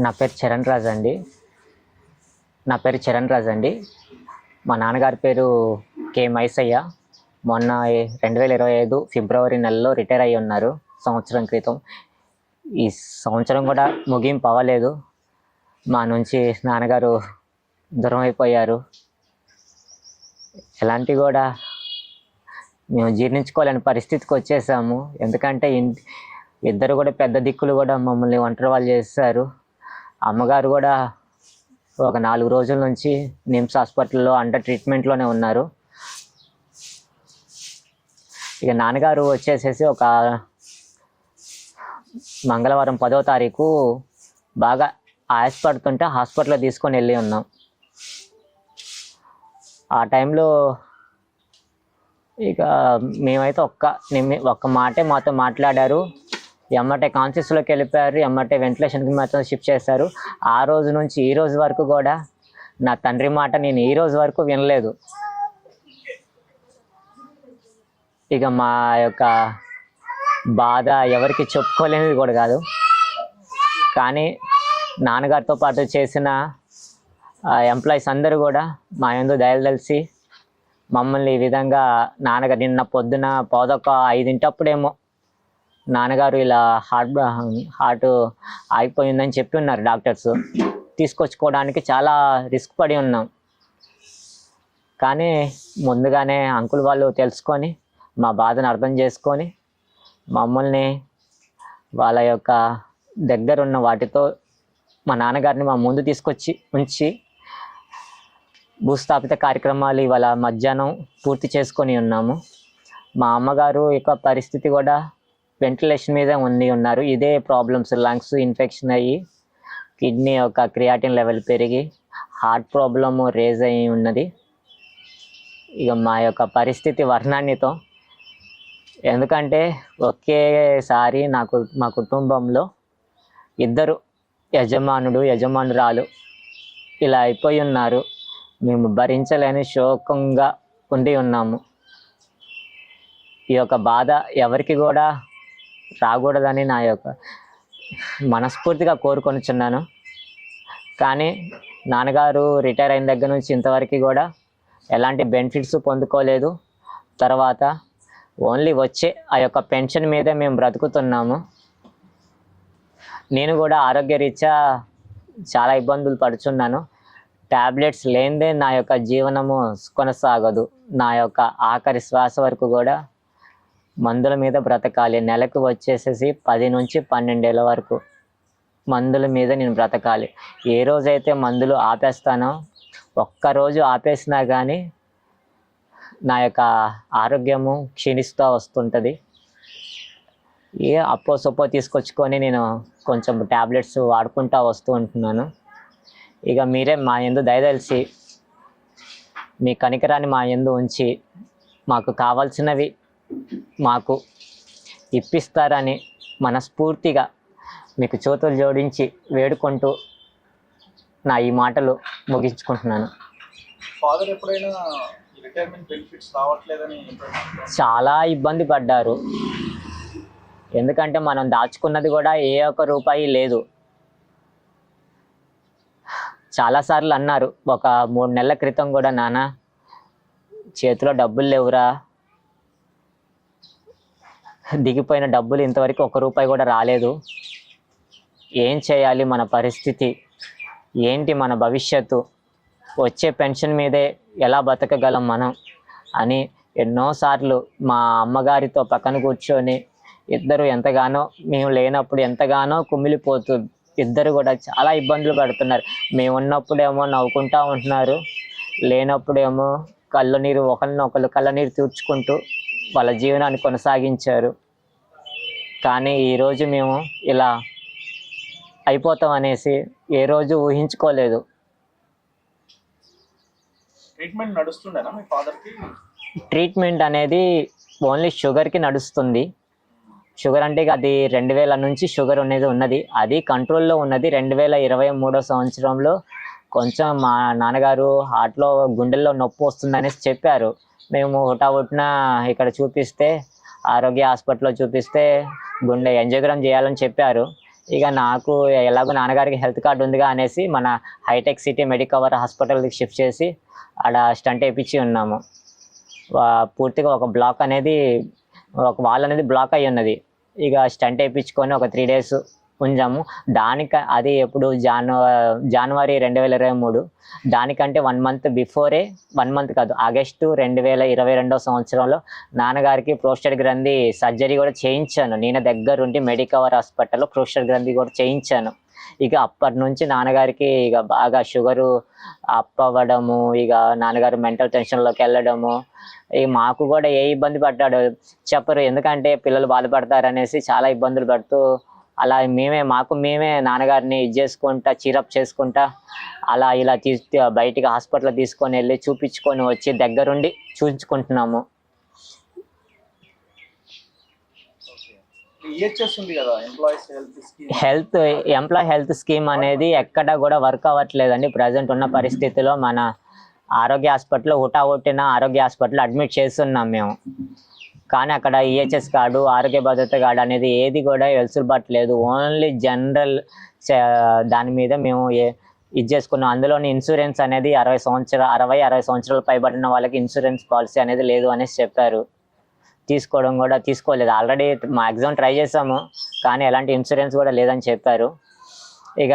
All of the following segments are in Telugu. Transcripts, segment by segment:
నా పేరు చరణ్ రాజ్ అండి. మా నాన్నగారి పేరు కే మైసయ్య. మొన్న 2025 ఫిబ్రవరి నెలలో రిటైర్ అయ్యి ఉన్నారు, సంవత్సరం క్రితం. ఈ సంవత్సరం కూడా ముగింపు అవ్వలేదు, మా నుంచి నాన్నగారు దూరం అయిపోయారు. ఎలాంటి కూడా మేము జీర్ణించుకోలేని పరిస్థితికి వచ్చేసాము. ఎందుకంటే ఇద్దరు కూడా పెద్ద దిక్కులు కూడా మమ్మల్ని ఒంటరి వాళ్ళు చేశారు. అమ్మగారు కూడా ఒక 4 రోజుల నుంచి నిమ్స్ హాస్పిటల్లో అండర్ ట్రీట్మెంట్లోనే ఉన్నారు. ఇక నాన్నగారు వచ్చేసేసి ఒక మంగళవారం 10వ తారీఖు బాగా ఆయాసపడుతుంటే హాస్పిటల్లో తీసుకొని వెళ్ళి ఉన్నాం. ఆ టైంలో ఇక మేమైతే ఒక్క మాటే మాతో మాట్లాడారు. ఎమ్మటే కాన్షియస్లోకి వెళ్ళిపోయారు, ఎమ్మటే వెంటిలేషన్కి మాత్రం షిఫ్ట్ చేశారు. ఆ రోజు నుంచి ఈ రోజు వరకు కూడా నా తండ్రి మాట నేను ఈ రోజు వరకు వినలేదు. ఇక మా యొక్క బాధ ఎవరికి చెప్పుకోలేనిది కూడా కాదు. కానీ నాన్నగారితో పాటు చేసిన ఎంప్లాయీస్ అందరూ కూడా మా యందు దయలు తెలిసి మమ్మల్ని ఈ విధంగా నాన్నగారు నిన్న పొద్దున 5:15 నాన్నగారు ఇలా హార్ట్ ఆగిపోయిందని చెప్పి ఉన్నారు డాక్టర్స్. తీసుకొచ్చుకోవడానికి చాలా రిస్క్ పడి ఉన్నాం. కానీ ముందుగానే అంకుల్ వాళ్ళు తెలుసుకొని మా బాధను అర్థం చేసుకొని మమ్మల్ని వాళ్ళ యొక్క దగ్గరున్న వాటితో మా నాన్నగారిని మా ముందు తీసుకొచ్చి ఉంచి భూస్థాపిత కార్యక్రమాలు ఇవాళ మధ్యాహ్నం పూర్తి చేసుకొని ఉన్నాము. మా అమ్మగారు యొక్క పరిస్థితి కూడా వెంటిలేషన్ మీద ఉన్నారు. ఇదే ప్రాబ్లమ్స్, లంగ్స్ ఇన్ఫెక్షన్ అయ్యి కిడ్నీ యొక్క క్రియాటిన్ లెవెల్ పెరిగి హార్ట్ ప్రాబ్లము రేజ్ అయ్యి ఉన్నది. ఇక మా యొక్క పరిస్థితి వర్ణాన్నితో. ఎందుకంటే ఒకేసారి మా కుటుంబంలో ఇద్దరు యజమానురాలు ఇలా అయిపోయి ఉన్నారు. మేము భరించలేని శోకంగా ఉండి ఉన్నాము. ఈ యొక్క బాధ ఎవరికి కూడా రాకూడదని నా యొక్క మనస్ఫూర్తిగా కోరుకొనిచున్నాను. కానీ నాన్నగారు రిటైర్ అయిన దగ్గర నుంచి ఇంతవరకు కూడా ఎలాంటి బెనిఫిట్స్ పొందుకోలేదు. తర్వాత ఓన్లీ వచ్చే ఆ యొక్క పెన్షన్ మీదే మేము బ్రతుకుతున్నాము. నేను కూడా ఆరోగ్యరీత్యా చాలా ఇబ్బందులు పడుచున్నాను. ట్యాబ్లెట్స్ లేనిదే నా యొక్క జీవనము కొనసాగదు. నా యొక్క ఆఖరి శ్వాస వరకు కూడా మందుల మీద బ్రతకాలి. నెలకు వచ్చేసేసి 10 నుంచి 12 ఏళ్ళ వరకు మందుల మీద నేను బ్రతకాలి. ఏ రోజైతే మందులు ఆపేస్తానో, ఒక్కరోజు ఆపేసినా కానీ నా యొక్క ఆరోగ్యము క్షీణిస్తూ వస్తుంటుంది. అప్పో సొప్పో తీసుకొచ్చుకొని నేను కొంచెం ట్యాబ్లెట్స్ వాడుకుంటూ వస్తూ ఉంటున్నాను. ఇక మీరే మా యందు దయదలిచి మీ కనికరాన్ని మా యందు ఉంచి మాకు కావాల్సినవి మాకు ఇప్పిస్తారని మనస్ఫూర్తిగా మీకు చేతులు జోడించి వేడుకుంటూ నా ఈ మాటలు ముగించుకుంటున్నాను. ఫాదర్ ఎప్పుడైనా రిటైర్మెంట్ బెనిఫిట్స్ రావట్లేదని చాలా ఇబ్బంది పడ్డారు. ఎందుకంటే మనం దాచుకున్నది కూడా ఏ ఒక్క రూపాయి లేదు. చాలాసార్లు అన్నారు. ఒక 3 నెలల క్రితం కూడా, నాన్న చేతిలో డబ్బులు లేవురా, దిగిపోయిన డబ్బులు ఇంతవరకు 1 రూపాయి కూడా రాలేదు, ఏం చేయాలి, మన పరిస్థితి ఏంటి, మన భవిష్యత్తు, వచ్చే పెన్షన్ మీదే ఎలా బతకగలం మనం అని ఎన్నోసార్లు మా అమ్మగారితో పక్కన కూర్చొని ఇద్దరు ఎంతగానో, మేము లేనప్పుడు ఎంతగానో కుమిలిపోతూ ఇద్దరు కూడా చాలా ఇబ్బందులు పడుతున్నారు. మేము ఉన్నప్పుడేమో నవ్వుకుంటూ ఉంటున్నారు, లేనప్పుడేమో ఒకరినొకరు కళ్ళనీరు తీర్చుకుంటూ వాళ్ళ జీవనాన్ని కొనసాగించారు. కానీ ఈరోజు మేము ఇలా అయిపోతాం అనేసి ఏ రోజు ఊహించుకోలేదు. ట్రీట్మెంట్ నడుస్తుండేనా మీ ఫాదర్కి? ట్రీట్మెంట్ అనేది ఓన్లీ షుగర్కి నడుస్తుంది. షుగర్ అంటే అది 2000 నుంచి షుగర్ అనేది ఉన్నది, అది కంట్రోల్లో ఉన్నది. 2023 సంవత్సరంలో కొంచెం మా నాన్నగారు హార్ట్లో గుండెల్లో నొప్పి వస్తుందనేసి చెప్పారు. మేము హుటాహుటిన ఇక్కడ చూపిస్తే, ఆరోగ్య హాస్పిటల్లో చూపిస్తే గుండె యాంజియోగ్రామ్ చేయాలని చెప్పారు. ఇక నాకు ఎలాగో నాన్నగారికి హెల్త్ కార్డు ఉందిగా అనేసి మన హైటెక్ సిటీ మెడికవర్ హాస్పిటల్కి షిఫ్ట్ చేసి ఆడ స్టంట్ వేయించి ఉన్నాము. పూర్తిగా ఒక బ్లాక్ అనేది, ఒక వాల్ అనేది బ్లాక్ అయ్యి ఉన్నది. ఇక స్టంట్ వేయించుకొని ఒక 3 days ఉంచాము. అది ఎప్పుడు జనవరి 2023. దానికంటే 1 month బిఫోరే, 1 month కాదు, ఆగస్టు 2022 సంవత్సరంలో నాన్నగారికి ప్రోస్టేట్ గ్రంథి సర్జరీ కూడా చేయించాను. నేను దగ్గరుండి మెడికవర్ హాస్పిటల్లో ప్రోస్టేట్ గ్రంథి కూడా చేయించాను. ఇక అప్పటి నుంచి నాన్నగారికి ఇక బాగా షుగరు అప్ అవ్వడము, ఇక నాన్నగారు మెంటల్ టెన్షన్లోకి వెళ్ళడము. ఇక మాకు కూడా ఏ ఇబ్బంది పడ్డాడు చెప్పరు, ఎందుకంటే పిల్లలు బాధపడతారనేసి చాలా ఇబ్బందులు పడుతూ అలా మేమే నాన్నగారిని ఇది చేసుకుంటా, చీరప్ చేసుకుంటా అలా ఇలా బయటికి హాస్పిటల్ తీసుకొని వెళ్ళి చూపించుకొని వచ్చి దగ్గరుండి చూపించుకుంటున్నాము. ఈహెచ్ఎస్ ఉంది కదా, ఎంప్లాయ్ హెల్త్ స్కీమ్ అనేది ఎక్కడ కూడా వర్క్ అవ్వట్లేదండి. ప్రజెంట్ ఉన్న పరిస్థితిలో మన ఆరోగ్య హాస్పిటల్లో హుటాహుటిన ఆరోగ్య హాస్పిటల్లో అడ్మిట్ చేస్తున్నాం మేము. కానీ అక్కడ ఈహెచ్ఎస్ కార్డు, ఆరోగ్య భద్రత కార్డు అనేది ఏది కూడా వెసులుబాటు లేదు. ఓన్లీ జనరల్ దాని మీద మేము ఇది చేసుకున్నాం. అందులోని ఇన్సూరెన్స్ అనేది 60 సంవత్సరాలు పైబడిన వాళ్ళకి ఇన్సూరెన్స్ పాలసీ అనేది లేదు అనేసి చెప్పారు. తీసుకోలేదు. ఆల్రెడీ మ్యాక్సిమం ట్రై చేసాము, కానీ ఎలాంటి ఇన్సూరెన్స్ కూడా లేదని చెప్పారు. ఇక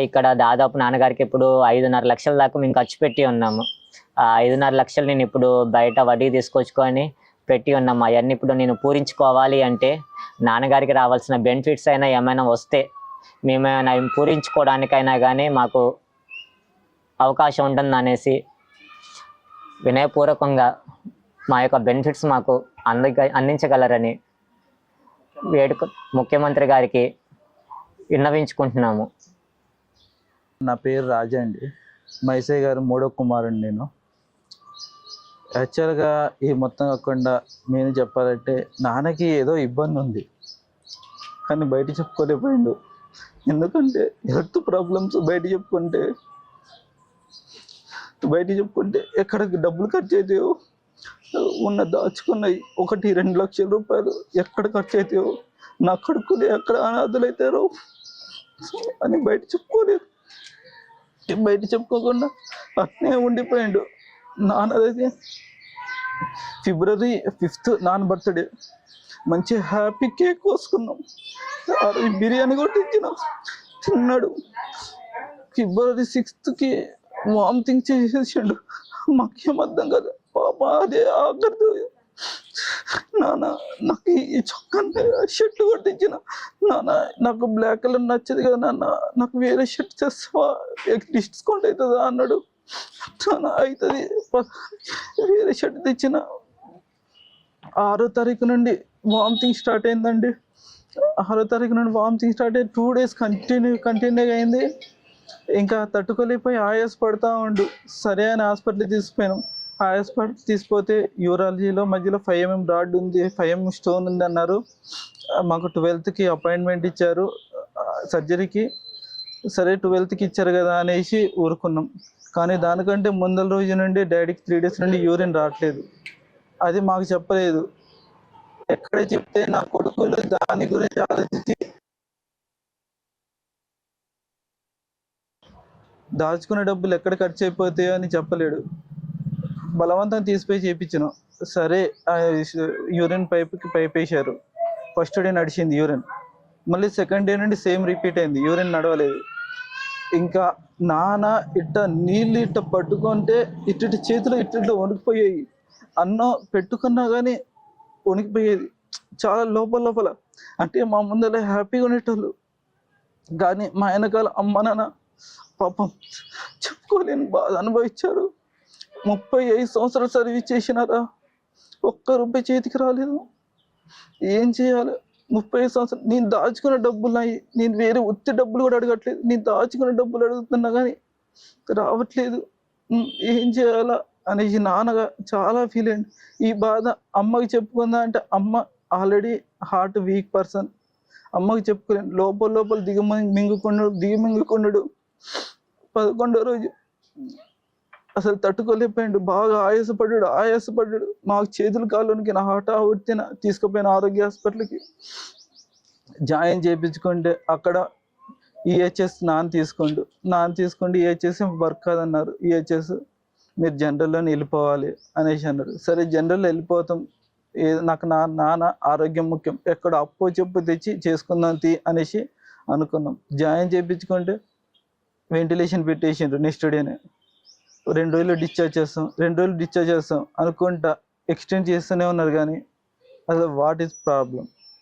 ఇక్కడ దాదాపు నాన్నగారికి ఇప్పుడు 5.5 లక్షల దాకా మేము ఖర్చు పెట్టి ఉన్నాము. 5.5 లక్షలు నేను ఇప్పుడు బయట వడ్డీ తీసుకొచ్చుకొని పెట్టి ఉన్నాము. అవన్నీ ఇప్పుడు నేను పూరించుకోవాలి అంటే నాన్నగారికి రావాల్సిన బెనిఫిట్స్ అయినా ఏమైనా వస్తే మేమైనా పూరించుకోవడానికైనా కానీ మాకు అవకాశం ఉంటుంది అనేసి వినయపూర్వకంగా మా యొక్క బెనిఫిట్స్ మాకు అందించగలరని ముఖ్యమంత్రి గారికి విన్నవించుకుంటున్నాము. నా పేరు రాజా అండి. మైసయ్య గారు 3వ కుమారుడు నేను. యాక్చువల్గా ఈ మొత్తం కాకుండా నేను చెప్పాలంటే నాన్నకి ఏదో ఇబ్బంది ఉంది, కానీ బయట చెప్పుకోలేకపోయిండు. ఎందుకంటే హెల్త్ ప్రాబ్లమ్స్ బయట చెప్పుకుంటే ఎక్కడికి డబ్బులు ఖర్చు అవుతాయో, దాచుకున్నాయి 1-2 లక్షల రూపాయలు ఎక్కడ ఖర్చు అవుతాయో, నా కొడుకులు ఎక్కడ అనాథులు అవుతారో అని బయట చెప్పుకోకుండా అట్నే ఉండిపోయిండు. నాన్నదైతే February 5th నాన్న బర్త్డే, మంచి హ్యాపీ కేక్ కోసుకున్నాం. బిర్యానీ కూడా తిన్నాడు. February 6th వామిటింగ్ చేసేసాడు. మాకేం అర్థం కదా పాప. అదే ఆఖరితో నాన్న నాకు ఈ చొక్కా షర్ట్ కొట్టించిన, నాన్న నాకు బ్లాక్ కలర్ నచ్చదు కదా నాన్న, నాకు వేరే షర్ట్ చేస్తావా, డిస్కౌంట్ అవుతుందా అన్నాడు. నాన్న అవుతుంది, వేరే షర్ట్ తెచ్చిన. 6వ తారీఖు నుండి వామిటింగ్ స్టార్ట్ అయిందండి. 6వ తారీఖు నుండి వామిటింగ్ స్టార్ట్ అయ్యి 2 days కంటిన్యూగా అయింది. ఇంకా తట్టుకోలేకపోయి ఆయాస పడతా ఉండు. సరే అని హాస్పిటల్కి తీసుకుపోయాను. హాస్పిటల్ తీసుకుపోతే యూరాలజీలో మధ్యలో 5 mm రాడ్ ఉంది, 5 mm స్టోన్ ఉంది అన్నారు. మాకు 12th అపాయింట్మెంట్ ఇచ్చారు సర్జరీకి. సరే 12th ఇచ్చారు కదా అనేసి ఊరుకున్నాం. కానీ దానికంటే ముందల రోజు నుండి డాడీకి 3 days నుండి యూరిన్ రావట్లేదు. అది మాకు చెప్పలేదు. ఎక్కడ చెప్తే నా కొడుకులు దాని గురించి ఆలోచించి దాచుకునే డబ్బులు ఎక్కడ ఖర్చు అయిపోతాయో అని చెప్పలేడు. బలవంతం తీసిపోయి చేయించాను. సరే యూరిన్ పైప్ వేశారు. ఫస్ట్ డే నడిచింది యూరిన్, మళ్ళీ సెకండ్ డే నుండి సేమ్ రిపీట్ అయింది, యూరిన్ నడవలేదు. ఇంకా నాన్న నీళ్ళు పట్టుకుంటే ఇటు చేతులు ఇట్లా వణికిపోయాయి. అన్నం పెట్టుకున్నా కానీ వణికిపోయేది చాలా లోపల. అంటే మా ముందర హ్యాపీగా ఉండేటోళ్ళు, కానీ మా వెనకాల అమ్మ నాన్న పాపం చెప్పుకోలేని బాధ అనుభవించారు. 35 సంవత్సరాలు సర్వీస్ చేసినారా, ₹1 చేతికి రాలేదు. ఏం చేయాలి? 35 సంవత్సరాలు నేను దాచుకున్న డబ్బులు అయ్యి, నేను వేరే ఉత్తి డబ్బులు కూడా అడగట్లేదు, నేను దాచుకున్న డబ్బులు అడుగుతున్నా కానీ రావట్లేదు. ఏం చేయాలా అనేసి నాన్నగా చాలా ఫీల్ అయ్యింది. ఈ బాధ అమ్మకి చెప్పుకుందా అంటే అమ్మ ఆల్రెడీ హార్ట్ వీక్ పర్సన్. అమ్మకి చెప్పుకోలేను. లోపల దిగమింగుకున్నాడు. 11వ రోజు అసలు తట్టుకోలేకపోయాడు. బాగా ఆయాసపడ్డాడు. మాకు చేతులు కాళ్ళకి నా హాట ఉట్టిన తీసుకుపోయిన ఆరోగ్య హాస్పిటల్కి. జాయిన్ చేయించుకుంటే అక్కడ ఈహెచ్ఎస్ నాన్ తీసుకోండి ఈహెచ్ఎస్ వర్క్ కాదన్నారు. ఈహెచ్ఎస్ మీరు జనరల్లోనే వెళ్ళిపోవాలి అనేసి అన్నారు. సరే జనరల్లో వెళ్ళిపోతాం, నాకు నాన్న ఆరోగ్యం ముఖ్యం, ఎక్కడ అప్పు చెప్పు తెచ్చి చేసుకుందాం అనేసి అనుకున్నాం. జాయిన్ చేయించుకుంటే వెంటిలేషన్ పెట్టేసిండ్రు నెక్స్ట్ డేనే. 2 రోజులు డిశ్చార్జ్ చేస్తాం అనుకుంటా ఎక్స్టెండ్ చేస్తూనే ఉన్నారు. కానీ అసలు వాట్ ఈస్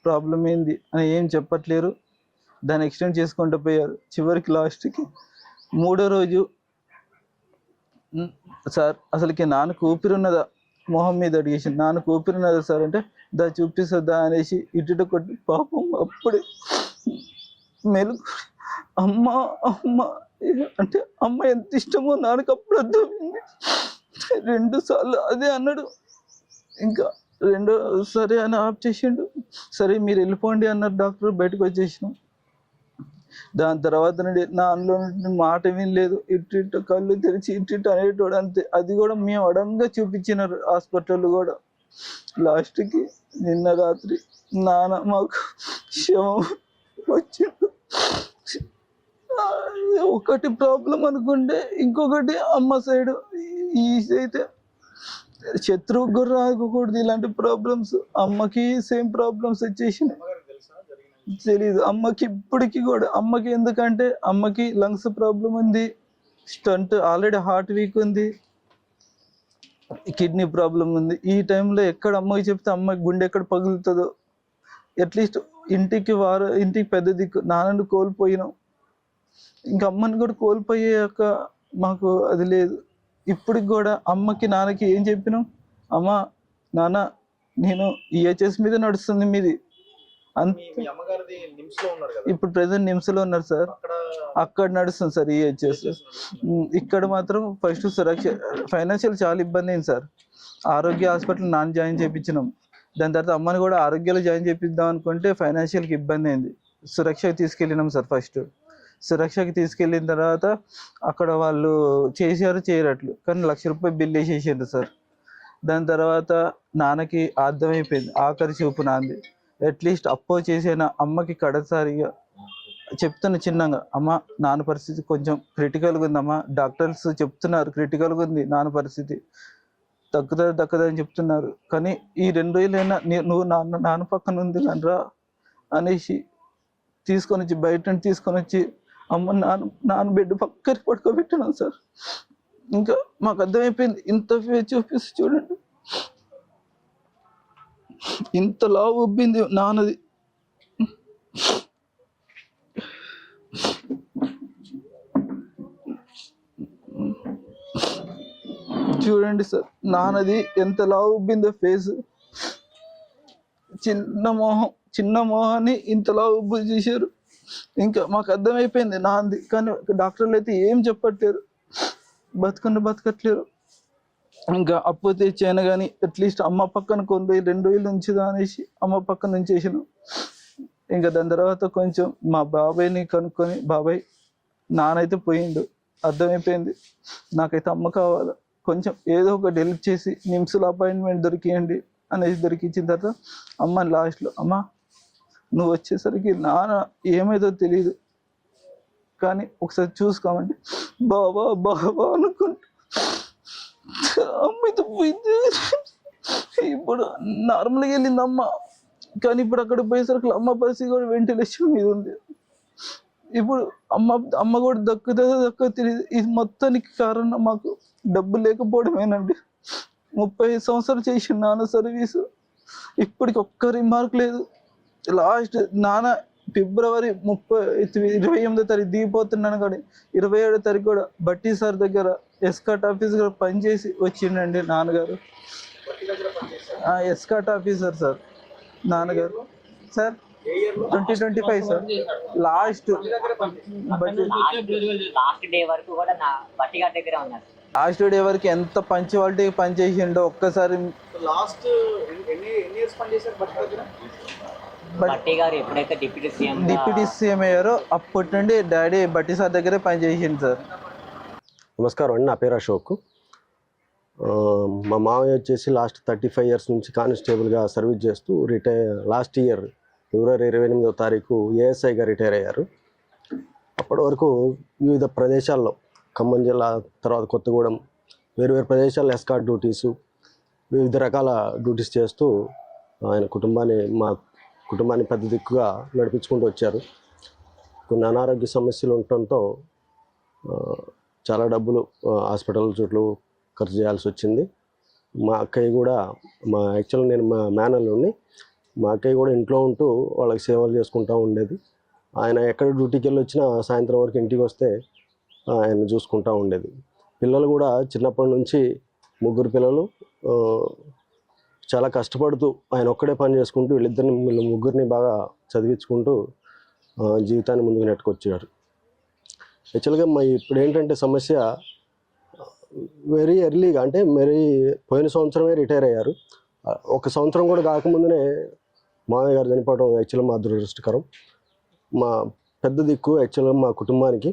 ప్రాబ్లం ఏంది అని ఏం చెప్పట్లేరు. దాన్ని ఎక్స్టెండ్ చేసుకుంటూ పోయారు. చివరికి లాస్ట్కి 3వ రోజు సార్ అసలుకి నాన్నకు ఊపిరి ఉన్నదా మొహం మీద అడిగేసి, నాన్నకు ఊపిరి ఉన్నదా సార్ అంటే చూపిస్తుందా అనేసి ఇటు కొట్టి పాపం అప్పుడే మెలుగు అమ్మ అంటే అమ్మ ఎంత ఇష్టమో నాన్నకు అప్పుడు అర్థమైంది. 2 సార్లు అదే అన్నాడు. ఇంకా సరే అని ఆఫ్ చేసిండు. సరే మీరు వెళ్ళిపోండి అన్నారు డాక్టర్. బయటకు వచ్చేసినాం. దాని తర్వాత నుండి నాలో మాట వినలేదు. ఇటు కళ్ళు తెరిచి ఇటు అనేటోడు అంతే. అది కూడా మేము అడంగా చూపించినారు హాస్పిటల్ కూడా. లాస్ట్కి నిన్న రాత్రి నాన్న మాకు శవం వచ్చిండు. ఒకటి ప్రాబ్లం అనుకుంటే ఇంకొకటి అమ్మ సైడ్ ఈ అయితే శత్రువు కూడా రాకూడదు. ఇలాంటి ప్రాబ్లమ్స్ అమ్మకి సేమ్ ప్రాబ్లమ్స్ వచ్చేసినాయి. తెలీదు అమ్మకి ఇప్పటికి కూడా. అమ్మకి ఎందుకంటే అమ్మకి లంగ్స్ ప్రాబ్లం ఉంది, స్టంట్ ఆల్రెడీ హార్ట్ వీక్ ఉంది, కిడ్నీ ప్రాబ్లం ఉంది. ఈ టైంలో ఎక్కడ అమ్మకి చెప్తే అమ్మకి గుండె ఎక్కడ పగులుతుందో. అట్లీస్ట్ ఇంటికి పెద్ద దిక్కు. నాన్నని కోల్పోయినాం, ఇంకా అమ్మని కూడా కోల్పోయాక మాకు అది లేదు. ఇప్పటికి కూడా అమ్మకి నాన్నకి ఏం చెప్పినాం, అమ్మ నాన్న నేను ఈహెచ్ఎస్ మీద నడుస్తుంది మీది. ఇప్పుడు ప్రెసెంట్ నిమ్స్లో ఉన్నారు సార్. అక్కడ నడుస్తుంది సార్ ఈహెచ్ఎస్. ఇక్కడ మాత్రం ఫస్ట్ సురక్ష ఫైనాన్షియల్ చాలా ఇబ్బంది అయింది సార్. ఆరోగ్య హాస్పిటల్ నాన్న జాయిన్ చేయించినాం. దాని తర్వాత అమ్మని కూడా ఆరోగ్యాలు జాయిన్ చేపిద్దాం అనుకుంటే ఫైనాన్షియల్కి ఇబ్బంది అయింది. సురక్షకి తీసుకెళ్ళినాం సార్. ఫస్ట్ సురక్షకి తీసుకెళ్ళిన తర్వాత అక్కడ వాళ్ళు చేయరట్లు, కానీ ₹1,00,000 బిల్ వేసేసారు సార్. దాని తర్వాత నాన్నకి అర్థమైపోయింది, ఆఖరి చూపు నాంది. అట్లీస్ట్ అప్పో చేసిన అమ్మకి కడసారిగా చెప్తున్న చిన్నగా, అమ్మ నాన్న పరిస్థితి కొంచెం క్రిటికల్గా ఉందమ్మా, డాక్టర్స్ చెప్తున్నారు క్రిటికల్గా ఉంది నాన్న పరిస్థితి, దక్కదని చెప్తున్నారు. కానీ ఈ 2 రోజులైనా నువ్వు నాన్న పక్కన ఉంది కనరా అనేసి బయట తీసుకొని వచ్చి అమ్మ నాన్న బెడ్ పక్కన పడుకోబెట్టినాను సార్. ఇంకా మాకు అర్థమైపోయింది. ఇంత ఫేస్ చూపిస్తే చూడండి, ఇంత లావు ఉబ్బింది నాన్నది. చూడండి సార్ నాన్నది ఎంత లావు ఉబ్బిందో ఫేస్. చిన్న మొహాన్ని ఇంతలా ఉబ్బు చేశారు. ఇంకా మాకు అర్థమైపోయింది నాంది. కానీ డాక్టర్లు అయితే ఏం చెప్పట్లేరు, బతకట్లేరు. ఇంకా అప్పు తెచ్చాను కానీ అట్లీస్ట్ అమ్మ పక్కన 2 రోజులు ఉంచుదా అనేసి అమ్మ పక్కన ఉంచేసాను. ఇంకా దాని తర్వాత కొంచెం మా బాబాయ్ని కనుక్కొని, బాబాయ్ నానైతే పోయిండు, అర్థమైపోయింది నాకైతే అమ్మ కావాలి, కొంచెం ఏదో ఒకటి హెల్ప్ చేసి నిమ్స్లో అపాయింట్మెంట్ దొరికియండి అనేసి దొరికించిన తర్వాత అమ్మ లాస్ట్లో, అమ్మ నువ్వు వచ్చేసరికి నాన్న ఏమైందో తెలియదు కానీ ఒకసారి చూసుకోమండి, బాబా అనుకుంటా అమ్మ అయితే పోయింది. ఇప్పుడు నార్మల్గా వెళ్ళింది అమ్మ, కానీ ఇప్పుడు అక్కడ పోయేసరికి అమ్మ పరిస్థితి కూడా వెంటిలేషన్ మీద ఉంది. ఇప్పుడు అమ్మ కూడా దక్కుతుందో తెలియదు. ఇది మొత్తానికి కారణం మాకు డబ్బు లేకపోవడమేనండి. 35 సంవత్సరాలు చేసిన నాన్న సర్వీసు, ఇప్పటికి ఒక్క రిమార్క్ లేదు. లాస్ట్ నాన్న ఫిబ్రవరి 28వ తారీఖు దిగిపోతున్నాను కానీ 27వ తారీఖు కూడా బట్టి సార్ దగ్గర ఎస్కాట్ ఆఫీసర్ పనిచేసి వచ్చిండండి నాన్నగారు. ఎస్కాట్ ఆఫీసర్ సార్ నాన్నగారు. సార్ 2025 సార్ లాస్ట్ డే వరకు కూడా నా బట్టి గారి దగ్గర ఉన్నారు. లాస్ట్ డే వరకు ఎంత పంచువాలిటీ పనిచేసిండో ఒక్కసారి. లాస్ట్ ఎన్ని ఇయర్స్ పనిచేశారు బట్టి దగ్గర? బట్టి గారు ఎప్పుడైతే డిప్యూటీ సీఎం అయ్యారో అప్పటి నుండి డాడీ బట్టి సార్ దగ్గరే పనిచేసింది సార్. నమస్కారం అండి, నా పేరు అశోక్. మా మామయ్య వచ్చేసి లాస్ట్ 35 ఇయర్స్ నుంచి కానిస్టేబుల్గా సర్వీస్ చేస్తూ లాస్ట్ ఇయర్ ఫిబ్రవరి 28వ తారీఖు ఏఎస్ఐగా రిటైర్ అయ్యారు. అప్పటి వరకు వివిధ ప్రదేశాల్లో ఖమ్మం జిల్లా తర్వాత కొత్తగూడెం వేరు ప్రదేశాల్లో ఎస్కార్ట్ డ్యూటీసు వివిధ రకాల డ్యూటీస్ చేస్తూ ఆయన మా కుటుంబాన్ని పెద్ద దిక్కుగా నడిపించుకుంటూ వచ్చారు. కొన్ని అనారోగ్య సమస్యలు ఉండటంతో చాలా డబ్బులు హాస్పిటల్ చుట్టూ ఖర్చు చేయాల్సి వచ్చింది. మా అక్కయ్య కూడా యాక్చువల్గా నేను మా మేనల్లుండి మా అక్కయ్య కూడా ఇంట్లో ఉంటూ వాళ్ళకి సేవలు చేసుకుంటూ ఉండేది. ఆయన ఎక్కడ డ్యూటీకి వెళ్ళి వచ్చినా సాయంత్రం వరకు ఇంటికి వస్తే ఆయన చూసుకుంటూ ఉండేది. పిల్లలు కూడా చిన్నప్పటి నుంచి 3 పిల్లలు చాలా కష్టపడుతూ ఆయన ఒక్కడే పని చేసుకుంటూ వీళ్ళ ముగ్గురిని బాగా చదివించుకుంటూ జీవితాన్ని ముందుకు నెట్టుకొచ్చారు. యాక్చువల్గా ఇప్పుడు ఏంటంటే సమస్య వెరీ ఎర్లీగా అంటే పోయిన సంవత్సరమే రిటైర్ అయ్యారు. 1 సంవత్సరం కూడా కాకముందునే మామయ్య గారు చనిపోవడం యాక్చువల్గా మా దురదృష్టకరం. మా పెద్ద దిక్కు యాక్చువల్గా మా కుటుంబానికి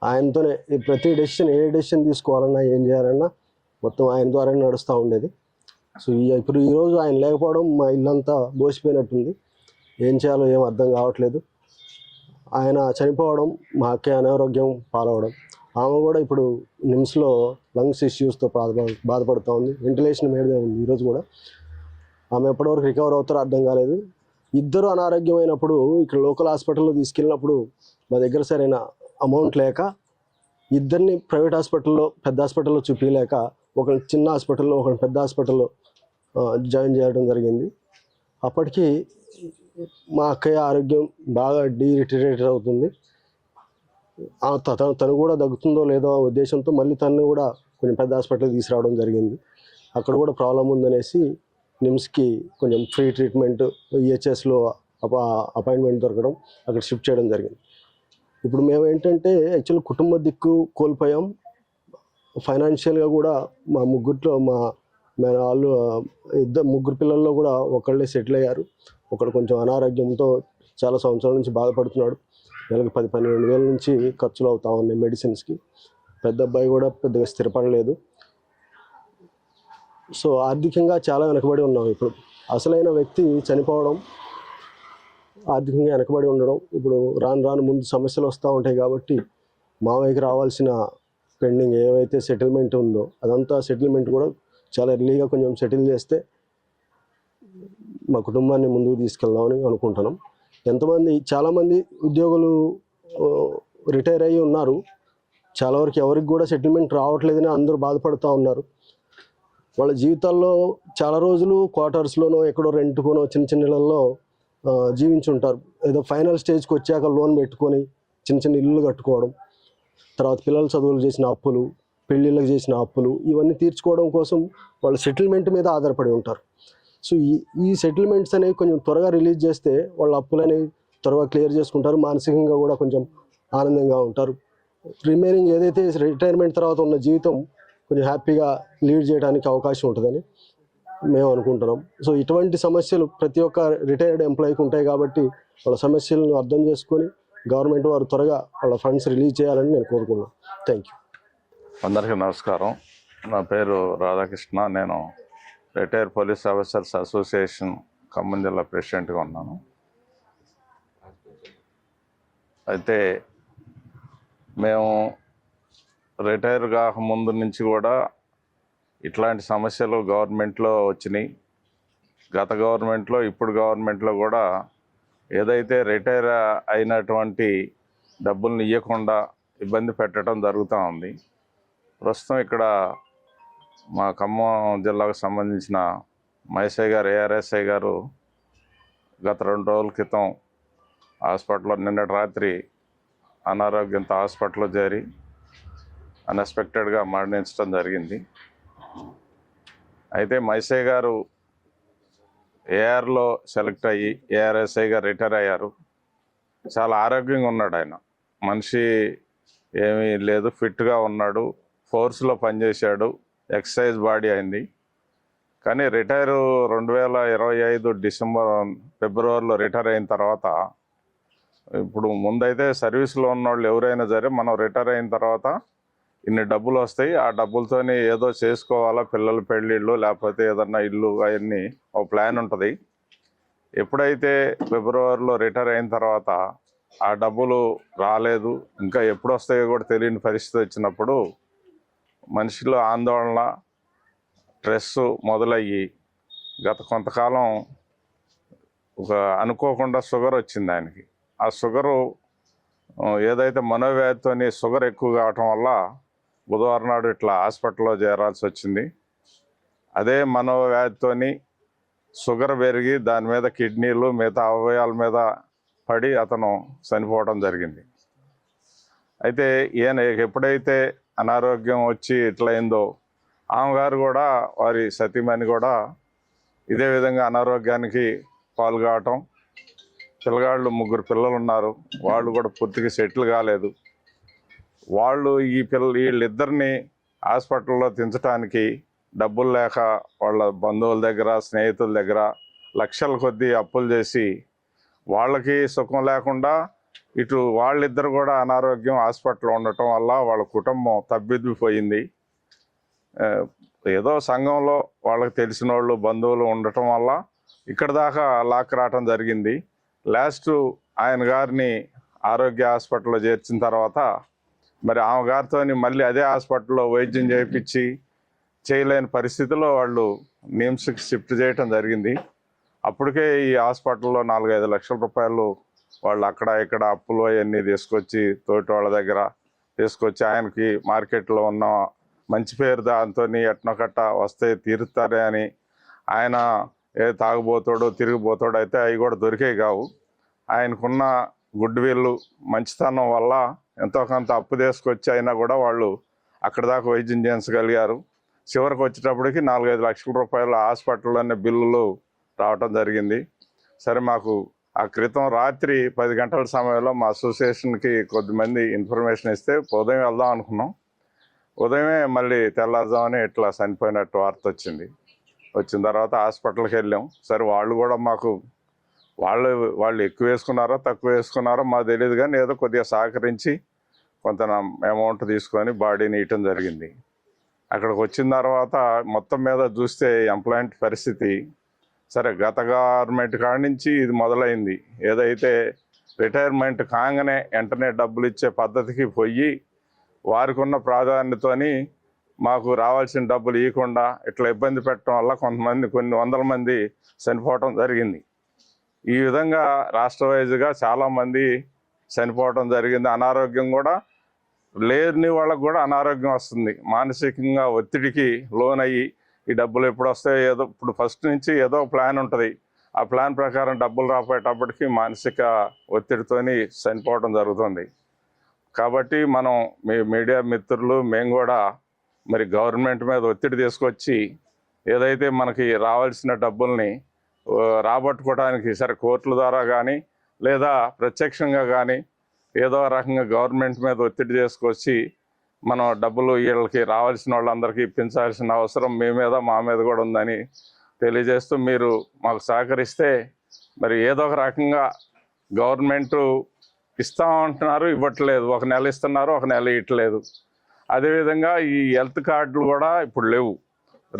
ఆయనతోనే ప్రతి ఏ డెసిషన్ తీసుకోవాలన్నా ఏం చేయాలన్నా మొత్తం ఆయన ద్వారానే నడుస్తూ ఉండేది. సో ఇప్పుడు ఈరోజు ఆయన లేకపోవడం మా ఇల్లంతా బోసిపోయినట్టుంది. ఏం చేయాలో ఏం అర్థం కావట్లేదు. ఆయన చనిపోవడం మా అక్కయ్య అనారోగ్యం పాలవడం, ఆమె కూడా ఇప్పుడు నిమ్స్లో లంగ్స్ ఇష్యూస్తో బాధపడుతూ ఉంది. వెంటిలేషన్ మీదే ఉంది. ఈరోజు కూడా ఆమె ఎప్పటివరకు రికవర్ అవుతారో అర్థం కాలేదు. ఇద్దరు అనారోగ్యమైనప్పుడు ఇక్కడ లోకల్ హాస్పిటల్లో తీసుకెళ్ళినప్పుడు మా దగ్గర సరైన అమౌంట్ లేక ఇద్దరిని ప్రైవేట్ హాస్పిటల్లో పెద్ద హాస్పిటల్లో చూపించలేక ఒకరు చిన్న హాస్పిటల్లో ఒకరు పెద్ద హాస్పిటల్లో జాయిన్ చేయడం జరిగింది. అప్పటికి మా అక్కయ్య ఆరోగ్యం బాగా డీరిటరేట్ అవుతుంది. తను కూడా దగ్గుతుందో లేదో ఉద్దేశంతో మళ్ళీ తను కూడా కొంచెం పెద్ద హాస్పిటల్ తీసుకురావడం జరిగింది. అక్కడ కూడా ప్రాబ్లం ఉందనేసి నిమ్స్కి కొంచెం ఫ్రీ ట్రీట్మెంట్ ఈహెచ్ఎస్లో అపాయింట్మెంట్ దొరకడం అక్కడ షిఫ్ట్ చేయడం జరిగింది. ఇప్పుడు మేము ఏంటంటే యాక్చువల్ కుటుంబ దిక్కు కోల్పోయాం. ఫైనాన్షియల్గా కూడా మా వాళ్ళు 3 పిల్లల్లో కూడా ఒకళ్ళే సెటిల్ అయ్యారు. ఒకడు కొంచెం అనారోగ్యంతో చాలా సంవత్సరాల నుంచి బాధపడుతున్నాడు. నెలకు 10-12 వేల నుంచి ఖర్చులు అవుతా ఉన్నాయి మెడిసిన్స్కి. పెద్ద అబ్బాయి కూడా పెద్దగా స్థిరపడలేదు. సో ఆర్థికంగా చాలా వెనకబడి ఉన్నాం. ఇప్పుడు అసలైన వ్యక్తి చనిపోవడం, ఆర్థికంగా వెనకబడి ఉండడం, ఇప్పుడు రాను ముందు సమస్యలు వస్తూ ఉంటాయి. కాబట్టి మావయ్యకి రావాల్సిన పెండింగ్ ఏవైతే సెటిల్మెంట్ ఉందో అదంతా సెటిల్మెంట్ కూడా చాలా ఎర్లీగా కొంచెం సెటిల్ చేస్తే మా కుటుంబాన్ని ముందుకు తీసుకెళ్దామని అనుకుంటున్నాం. చాలామంది ఉద్యోగులు రిటైర్ అయ్యి ఉన్నారు. చాలా వరకు ఎవరికి కూడా సెటిల్మెంట్ రావట్లేదని అందరూ బాధపడుతూ ఉన్నారు. వాళ్ళ జీవితాల్లో చాలా రోజులు క్వార్టర్స్లోనో ఎక్కడో రెంట్కోనో చిన్న ఇళ్ళల్లో జీవించుంటారు. ఏదో ఫైనల్ స్టేజ్కి వచ్చాక లోన్ పెట్టుకొని చిన్న ఇల్లు కట్టుకోవడం, తర్వాత పిల్లల చదువులు చేసిన అప్పులు, పెళ్ళిళ్ళకి చేసిన అప్పులు, ఇవన్నీ తీర్చుకోవడం కోసం వాళ్ళు సెటిల్మెంట్ మీద ఆధారపడి ఉంటారు. సో ఈ సెటిల్మెంట్స్ అనేవి కొంచెం త్వరగా రిలీజ్ చేస్తే వాళ్ళ అప్పులనేవి త్వరగా క్లియర్ చేసుకుంటారు. మానసికంగా కూడా కొంచెం ఆనందంగా ఉంటారు. రిమైనింగ్ ఏదైతే రిటైర్మెంట్ తర్వాత ఉన్న జీవితం కొంచెం హ్యాపీగా లీడ్ చేయడానికి అవకాశం ఉంటుందని మేము అనుకుంటున్నాం. సో ఇటువంటి సమస్యలు ప్రతి ఒక్క రిటైర్డ్ ఎంప్లాయీకి ఉంటాయి. కాబట్టి వాళ్ళ సమస్యలను అర్థం చేసుకొని గవర్నమెంట్ వారు త్వరగా వాళ్ళ ఫండ్స్ రిలీజ్ చేయాలని నేను కోరుకున్నాను. Thank you. అందరికీ నమస్కారం. నా పేరు రాధాకృష్ణ. నేను retired police officers association Khammam జిల్లా ప్రెసిడెంట్గా ఉన్నాను. అయితే మేము రిటైర్ కాక ముందు నుంచి కూడా ఇట్లాంటి సమస్యలు గవర్నమెంట్లో వచ్చినాయి. గత గవర్నమెంట్లో ఇప్పుడు గవర్నమెంట్లో కూడా ఏదైతే రిటైర్ అయినటువంటి డబ్బుల్ని ఇవ్వకుండా ఇబ్బంది పెట్టడం జరుగుతూ ఉంది. ప్రస్తుతం ఇక్కడ మా ఖమ్మం జిల్లాకు సంబంధించిన మహేశయ్య గారు ఏఆర్ఎస్ఐ గారు గత 2 రోజుల క్రితం హాస్పిటల్లో నిన్నటి రాత్రి అనారోగ్యంతో హాస్పిటల్లో చేరి అన్ఎక్స్పెక్టెడ్గా మరణించడం జరిగింది. అయితే మహేశయ్య గారు ఏఆర్లో సెలెక్ట్ అయ్యి ఏఆర్ఎస్ఐగా రిటైర్ అయ్యారు. చాలా ఆరోగ్యంగా ఉన్నాడు. ఆయన మనిషి ఏమీ లేదు, ఫిట్గా ఉన్నాడు, ఫోర్స్లో పనిచేశాడు, ఎక్సర్సైజ్ బాడీ అయింది. కానీ రిటైరు 2025 ఫిబ్రవరిలో రిటైర్ అయిన తర్వాత, ఇప్పుడు ముందైతే సర్వీస్లో ఉన్నవాళ్ళు ఎవరైనా సరే మనం రిటైర్ అయిన తర్వాత ఇన్ని డబ్బులు వస్తాయి, ఆ డబ్బులతోని ఏదో చేసుకోవాలా, పిల్లల పెళ్ళిళ్ళు లేకపోతే ఏదన్నా ఇల్లు, అవన్నీ ఒక ప్లాన్ ఉంటుంది. ఎప్పుడైతే ఫిబ్రవరిలో రిటైర్ అయిన తర్వాత ఆ డబ్బులు రాలేదు, ఇంకా ఎప్పుడు వస్తాయో కూడా తెలియని పరిస్థితి వచ్చినప్పుడు మనిషిలో ఆందోళన, స్ట్రెస్ మొదలయ్యి గత కొంతకాలం అనుకోకుండా షుగర్ వచ్చింది ఆయనకి. ఆ షుగరు ఏదైతే మనోవ్యాధితోని షుగర్ ఎక్కువ కావటం వల్ల బుధవారం నాడు ఇట్లా హాస్పిటల్లో చేరాల్సి వచ్చింది. అదే మనోవ్యాధితోని షుగర్ పెరిగి దాని మీద కిడ్నీలు మిగతా అవయవాల మీద పడి అతను చనిపోవడం జరిగింది. అయితే ఈయన ఎప్పుడైతే అనారోగ్యం వచ్చి ఇట్లయిందో ఆమెగారు కూడా, వారి సతీమణి కూడా ఇదే విధంగా అనారోగ్యానికి పాల్గొవటం. పిల్లగాళ్ళు 3 పిల్లలు ఉన్నారు, వాళ్ళు కూడా పూర్తిగా సెటిల్ కాలేదు. వాళ్ళు వీళ్ళిద్దరిని హాస్పిటల్లో దించడానికి డబ్బులు లేక వాళ్ళ బంధువుల దగ్గర, స్నేహితుల దగ్గర లక్షల కొద్దీ అప్పులు చేసి వాళ్ళకి సుఖం లేకుండా ఇటు వాళ్ళిద్దరు కూడా అనారోగ్యం హాస్పిటల్లో ఉండటం వల్ల వాళ్ళ కుటుంబం తబ్బిబ్బిపోయింది. ఏదో సంఘంలో వాళ్ళకి తెలిసిన వాళ్ళు, బంధువులు ఉండటం వల్ల ఇక్కడ దాకా లాక్ రావటం జరిగింది. లాస్ట్ ఆయన గారిని ఆరోగ్య హాస్పిటల్లో చేర్చిన తర్వాత మరి ఆమె గారితో మళ్ళీ అదే హాస్పిటల్లో వైద్యం చేయించి చేయలేని పరిస్థితిలో వాళ్ళు నిమ్స్కి షిఫ్ట్ చేయటం జరిగింది. అప్పటికే ఈ హాస్పిటల్లో 4-5 లక్షల రూపాయలు వాళ్ళు అక్కడ ఇక్కడ అప్పులు అవన్నీ తీసుకొచ్చి తోటి వాళ్ళ దగ్గర తీసుకొచ్చి ఆయనకి మార్కెట్లో ఉన్న మంచి పేరు దాంతో ఎట్నొకట్ట వస్తే తీరుతారే అని ఆయన తాగుబోతాడో తిరిగిపోతాడో అయితే అవి కూడా దొరికేవి కావు. ఆయనకున్న గుడ్ విల్, మంచితనం వల్ల ఎంతో కొంత అప్పు తీసుకొచ్చి అయినా కూడా వాళ్ళు అక్కడ దాకా వైద్యం చేయించగలిగారు. చివరికి వచ్చేటప్పటికి 4-5 లక్షల రూపాయల హాస్పిటల్లోనే బిల్లులు రావటం జరిగింది. సరే, మాకు ఆ క్రితం రాత్రి 10 గంటల సమయంలో మా అసోసియేషన్కి కొద్దిమంది ఇన్ఫర్మేషన్ ఇస్తే ఉదయం వెళ్దాం అనుకున్నాం. ఉదయమే మళ్ళీ తెల్లారుజామని ఇట్లా చనిపోయినట్టు వార్త వచ్చింది. వచ్చిన తర్వాత హాస్పిటల్కి వెళ్ళాం. సరే, వాళ్ళు కూడా మాకు వాళ్ళు ఎక్కువ వేసుకున్నారో తక్కువ వేసుకున్నారో మాకు తెలియదు, కానీ ఏదో కొద్దిగా సహకరించి కొంత అమౌంట్ తీసుకొని బాడీని ఇవ్వటం జరిగింది. అక్కడికి వచ్చిన తర్వాత మొత్తం మీద చూస్తే ఎంప్లాయింట్ పరిస్థితి సరే గత గవర్నమెంట్ కాడి నుంచి ఇది మొదలైంది. ఏదైతే రిటైర్మెంట్ కాగానే వెంటనే డబ్బులు ఇచ్చే పద్ధతికి పోయి వారికి ఉన్న ప్రాధాన్యతని మాకు రావాల్సిన డబ్బులు ఇవ్వకుండా ఇట్లా ఇబ్బంది పెట్టడం వల్ల కొన్ని వందల మంది చనిపోవటం జరిగింది. ఈ విధంగా రాష్ట్ర వైజ్గా చాలామంది చనిపోవటం జరిగింది. అనారోగ్యం కూడా లేని వాళ్ళకు కూడా అనారోగ్యం వస్తుంది. మానసికంగా ఒత్తిడికి లోనయ్యి ఈ డబ్బులు ఎప్పుడు వస్తాయో ఏదో ఇప్పుడు ఫస్ట్ నుంచి ఏదో ప్లాన్ ఉంటుంది. ఆ ప్లాన్ ప్రకారం డబ్బులు రాపోయేటప్పటికి మానసిక ఒత్తిడితోని చనిపోవడం జరుగుతుంది. కాబట్టి మనం మీడియా మిత్రులు మేము కూడా మరి గవర్నమెంట్ మీద ఒత్తిడి తీసుకొచ్చి ఏదైతే మనకి రావాల్సిన డబ్బుల్ని రాబట్టుకోవడానికి సరే కోర్టుల ద్వారా కానీ లేదా ప్రత్యక్షంగా కానీ ఏదో రకంగా గవర్నమెంట్ మీద ఒత్తిడి చేసుకొచ్చి మనం డబ్బులు వీళ్ళకి రావాల్సిన వాళ్ళందరికీ ఇప్పించాల్సిన అవసరం మా మీద కూడా ఉందని తెలియజేస్తూ మీరు మాకు సహకరిస్తే మరి ఏదో ఒక రకంగా గవర్నమెంటు ఇస్తామంటున్నారు, ఇవ్వట్లేదు. ఒక నెల ఇస్తున్నారు, ఒక నెల ఇవ్వట్లేదు. అదేవిధంగా ఈ హెల్త్ కార్డులు కూడా ఇప్పుడు లేవు.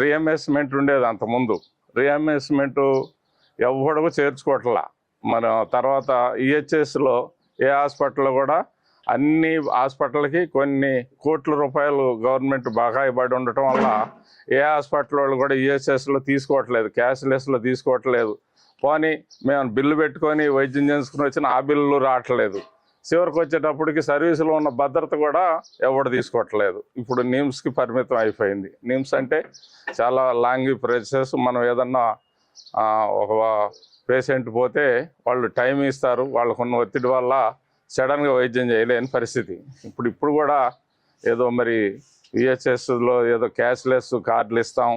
రీఎంబర్స్మెంట్ ఉండేది అంతకుముందు. రీఎంబర్స్మెంటు ఎవడకు చేర్చుకోవట్లా. మన తర్వాత ఈహెచ్ఎస్లో ఏ హాస్పిటల్లో కూడా అన్ని హాస్పిటల్కి కొన్ని కోట్ల రూపాయలు గవర్నమెంట్ బాగా ఇవ్వబడి ఉండటం వల్ల ఏ హాస్పిటల్ వాళ్ళు కూడా ఈహెచ్ఎస్లో తీసుకోవట్లేదు, క్యాష్లెస్లో తీసుకోవట్లేదు. పోనీ మేము బిల్లు పెట్టుకొని వైద్యం చేసుకుని వచ్చిన ఆ బిల్లు రావట్లేదు. చివరికి వచ్చేటప్పటికి సర్వీసులో ఉన్న భద్రత కూడా ఎవడు తీసుకోవట్లేదు. ఇప్పుడు నిమ్స్కి పరిమితం అయిపోయింది. నిమ్స్ అంటే చాలా లాంగ్ ప్రాసెస్. మనం ఏదన్నా ఒక పేషెంట్ పోతే వాళ్ళు టైం ఇస్తారు, వాళ్ళకున్న ఒత్తిడి వల్ల సడన్గా వైద్యం చేయలేని పరిస్థితి. ఇప్పుడు కూడా ఏదో మరి ఈహెచ్ఎస్లో ఏదో క్యాష్లెస్ కార్డులు ఇస్తాం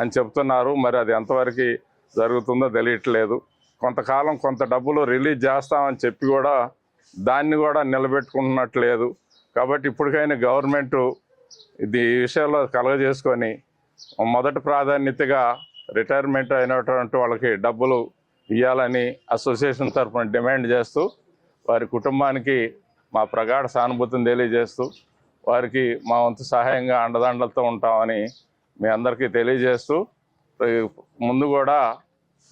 అని చెప్తున్నారు. మరి అది ఎంతవరకు జరుగుతుందో తెలియట్లేదు. కొంతకాలం కొంత డబ్బులు రిలీజ్ చేస్తామని చెప్పి కూడా దాన్ని కూడా నిలబెట్టుకుంటున్నట్లేదు. కాబట్టి ఇప్పటికైనా గవర్నమెంటు ఈ విషయంలో కలగజేసుకొని మొదటి ప్రాధాన్యతగా రిటైర్మెంట్ అయినటువంటి వాళ్ళకి డబ్బులు ఇవ్వాలని అసోసియేషన్ తరఫున డిమాండ్ చేస్తూ వారి కుటుంబానికి మా ప్రగాఢ సానుభూతిని తెలియజేస్తూ వారికి మా వంతు సహాయంగా అండదండలతో ఉంటామని మీ అందరికీ తెలియజేస్తూ ముందు కూడా